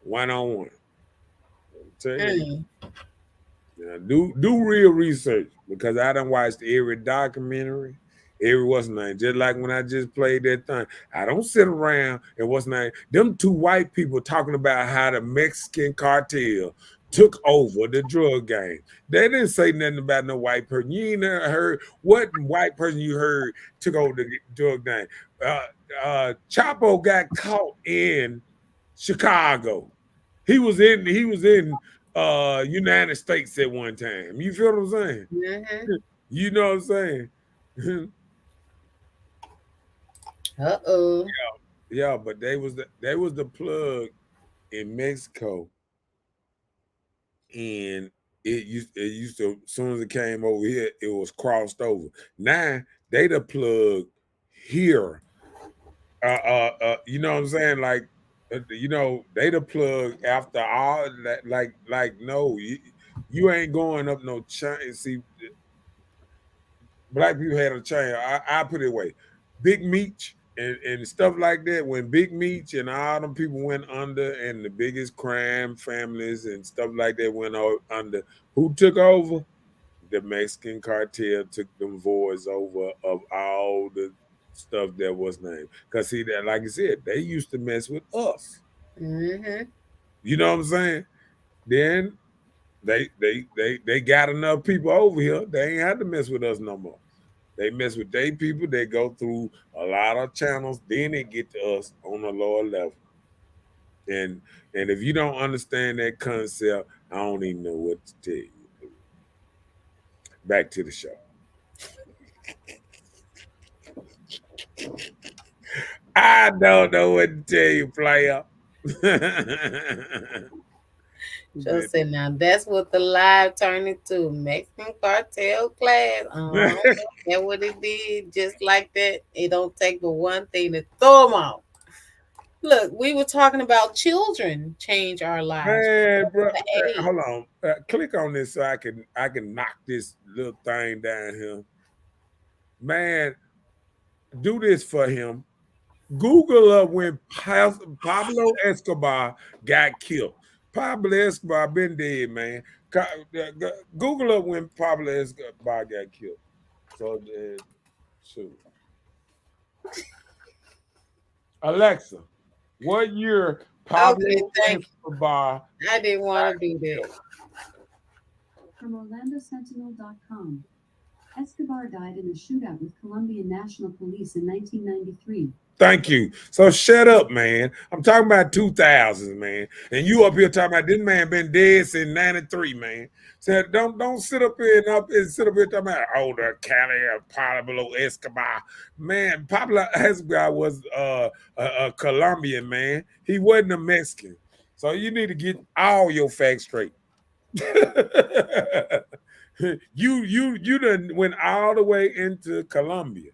One on one. Tell you. Mm. Now, do real research because I done watched every documentary, every what's name. Just like when I just played that thing. I don't sit around and what's name. Them two white people talking about how the Mexican cartel took over the drug game. They didn't say nothing about no white person. You ain't never heard what white person you heard took over the drug game. Chapo got caught in Chicago. He was in United States at one time. You feel what I'm saying? Mm-hmm. You know what I'm saying? Uh-oh. Yeah, but they was the plug in Mexico, and it used to, as soon as it came over here, it was crossed over. Now they the plug here. You know what I'm saying? Like, they the plug after all that. Like no, you ain't going up no chain. See, black people had a chain. I put it away. Big Meech and stuff like that. When Big Meech and all them people went under, and the biggest crime families and stuff like that went under, who took over? The Mexican cartel took them boys over of all the stuff that was named. Because see that, like I said, they used to mess with us. Mm-hmm. You know what I'm saying? Then they got enough people over here. They ain't had to mess with us no more. They mess with they people. They go through a lot of channels. Then they get to us on a lower level. And if you don't understand that concept, I don't even know what to tell you. Back to the show. I don't know what to tell you, player. Joe said, now that's what the live turned into. Mexican cartel class. That's what it did. Just like that. It don't take but one thing to throw them off. Look, we were talking about children change our lives. Man, bro, The age. hold on. Click on this so I can knock this little thing down here. Man, do this for him. Google up when Pablo Escobar got killed. Pablo Escobar been dead, man. Google up when Pablo Escobar got killed. So, shoot. Alexa, what year Pablo Okay, thank Escobar? you. I didn't want to do that. From OrlandoSentinel.com. Escobar died in a shootout with Colombian National Police in 1993. Thank you. So shut up, man. I'm talking about 2000s, man. And you up here talking about this man been dead since 93, man. So don't sit up here and sit up here talking about older Cali or Pablo Escobar. Man, Pablo Escobar was a Colombian, man. He wasn't a Mexican. So you need to get all your facts straight. you done went all the way into Colombia.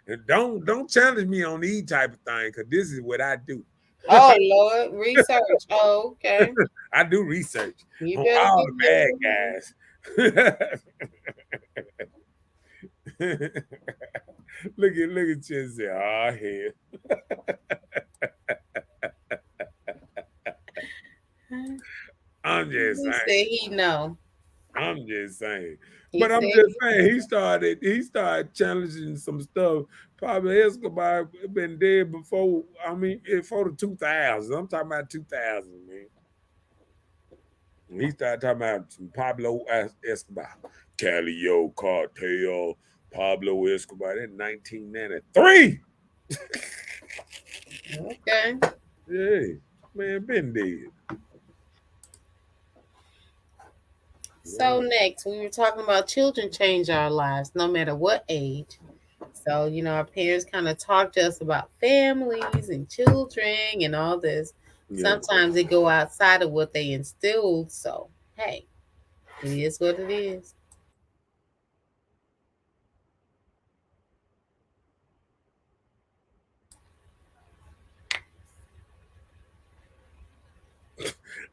And don't challenge me on these type of things, because this is what I do. Oh, Lord. Research. Oh, okay. I do research You on better all get the bad guys. look at Chisel. Oh, hell. I'm just He saying. said he know. I'm just saying. He But I'm said just saying he started challenging some stuff. Pablo Escobar been dead before, before the 2000s. I'm talking about 2000, man. He started talking about some Pablo Escobar, Calio Cartel, Pablo Escobar in 1993. okay. Yeah, man, been dead. So next, we were talking about children change our lives, no matter what age. So, our parents kind of talk to us about families and children and all this. Yeah. Sometimes they go outside of what they instilled. So, hey, it is what it is.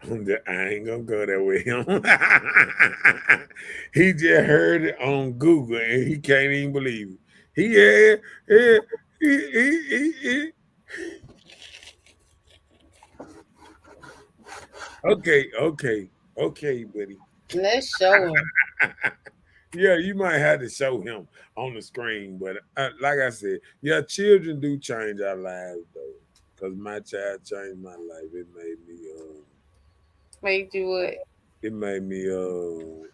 I ain't gonna go there with him. He just heard it on Google and he can't even believe it. He okay, buddy. Let's show them. Yeah, you might have to show him on the screen, but like I said, yeah, children do change our lives though. Cause my child changed my life. It made me Made you what? it made me do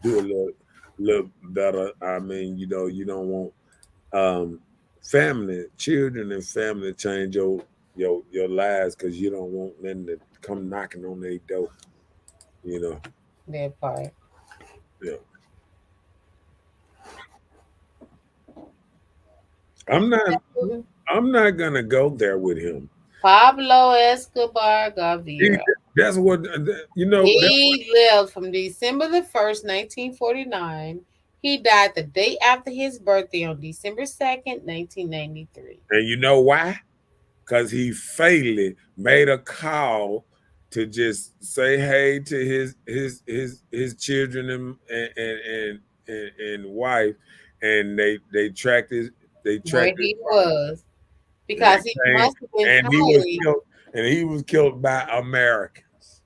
a little better. I mean, you don't want children and family change your lives because you don't want them to come knocking on their door. That part. Yeah. I'm not gonna go there with him. Pablo Escobar Gaviria. That's what He lived from December the 1st, 1949. He died the day after his birthday on December 2nd, 1993. And you know why? Because he fatally made a call to just say hey to his children and wife, and they tracked his Where he was. Because he must have been and he was killed by Americans.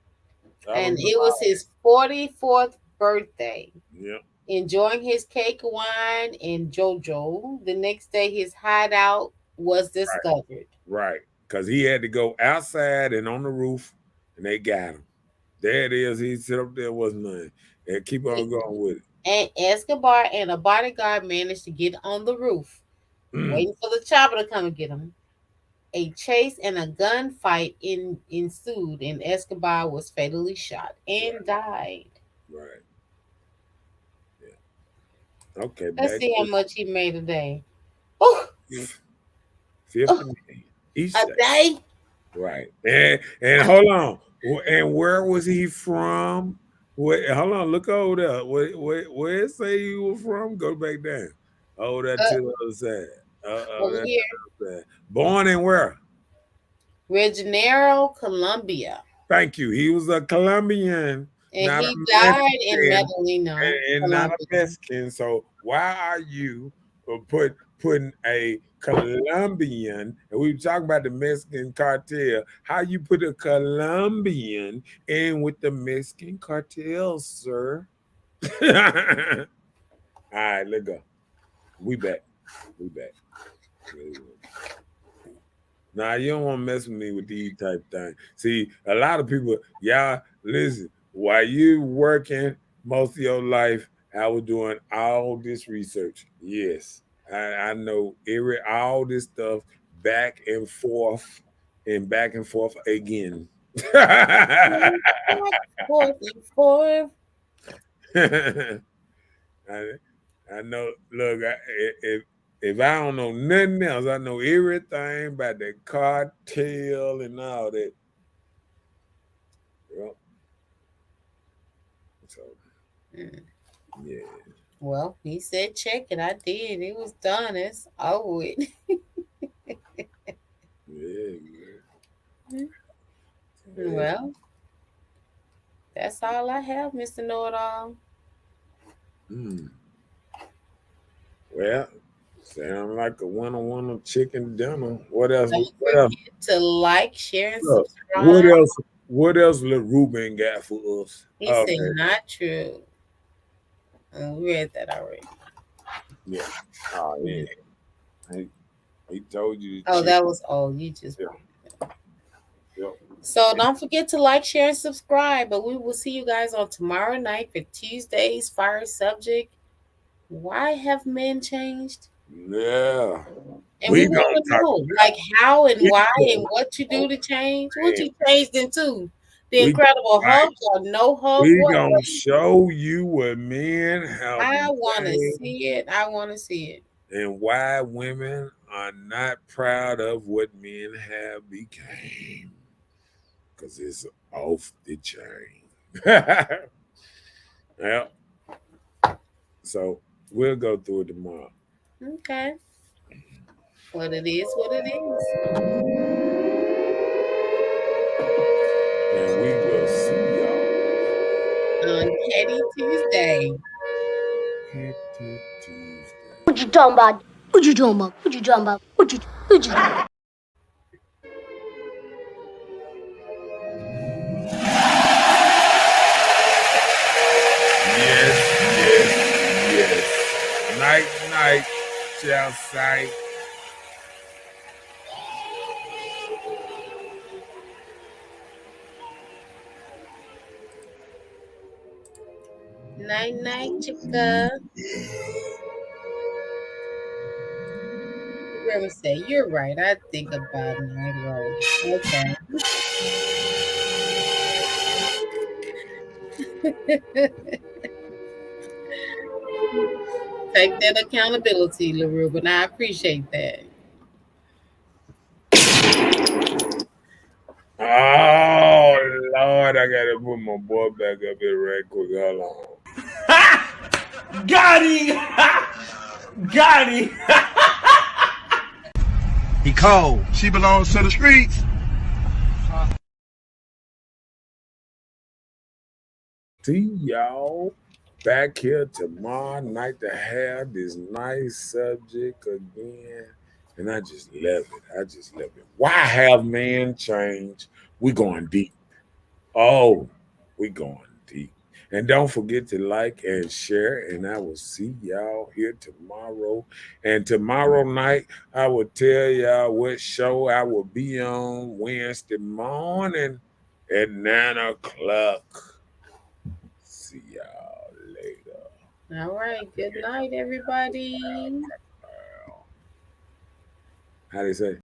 And it was his 44th birthday. Yeah. Enjoying his cake, wine, and JoJo. The next day, his hideout was discovered. Right. Because he had to go outside and on the roof, and they got him. There it is. He sit up there, wasn't nothing. And keep on going with it. And Escobar and a bodyguard managed to get on the roof, waiting for the chopper to come and get him. A chase and a gunfight ensued, and Escobar was fatally shot and died. Right. Yeah. Okay. Let's see how much he made a day. Oh, 50 million each a day. Right. And hold on. And where was he from? Hold on. Look over there. Where it say you were from? Go back down. Oh, that to the other side. Over here. Side. Born in where? Rio de Janeiro, Colombia. Thank you. He was a Colombian. And he died in Medellin. And not a Mexican. So why are you putting a Colombian, and we were talking about the Mexican cartel, how you put a Colombian in with the Mexican cartel, sir? All right, let's go. We back. Nah, you don't want to mess with me with these type things. See, a lot of people, y'all, listen, while you working most of your life, I was doing all this research. Yes. I know all this stuff back and forth again. Forth. I know. Look, if I don't know nothing else, I know everything about the cartel and all that. Yep. So, yeah. Well, he said check it. I did. It was done. It's over with. Yeah. Well, that's all I have, Mr. Know-It-All. Well, sound like a one-on-one chicken dinner. What else? Don't forget to like, share, and subscribe. What else? What else Lil Ruben got for us? He Okay. said not true. We read that already. Yeah. Oh yeah. He told you. Oh, that was all. You just. Yeah. Yep. So don't forget to like, share, and subscribe. But we will see you guys on tomorrow night for Tuesday's fire subject. Why have men changed? Yeah. And we want to know, like, how and why and what you do to change. What you changed into? The Incredible Hulk or no Hulk? We gonna show you what men have. I want to see it. I want to see it. And why women are not proud of what men have became. Because it's off the chain. Yeah. So we'll go through it tomorrow. Okay. What it is, what it is. And we will see y'all on Petty Tuesday. Petty Tuesday. What you talking about? What you talking about? What you talking about? What you Yes. Night, shall say. Night, chica. Remember say, you're right. I think about night road. Okay. Take that accountability, LaRue, but I appreciate that. Oh, Lord, I got to put my boy back up here right quick. Hold on. Got him! Got him! He cold. She belongs to the streets. See y'all back here tomorrow night to have this nice subject again. And I just love it. Why have men changed? We're going deep. Oh, we're going deep. And don't forget to like and share. And I will see y'all here tomorrow. And tomorrow night, I will tell y'all what show I will be on Wednesday morning at 9 o'clock. See y'all later. All right. Good night, everybody. How do you say?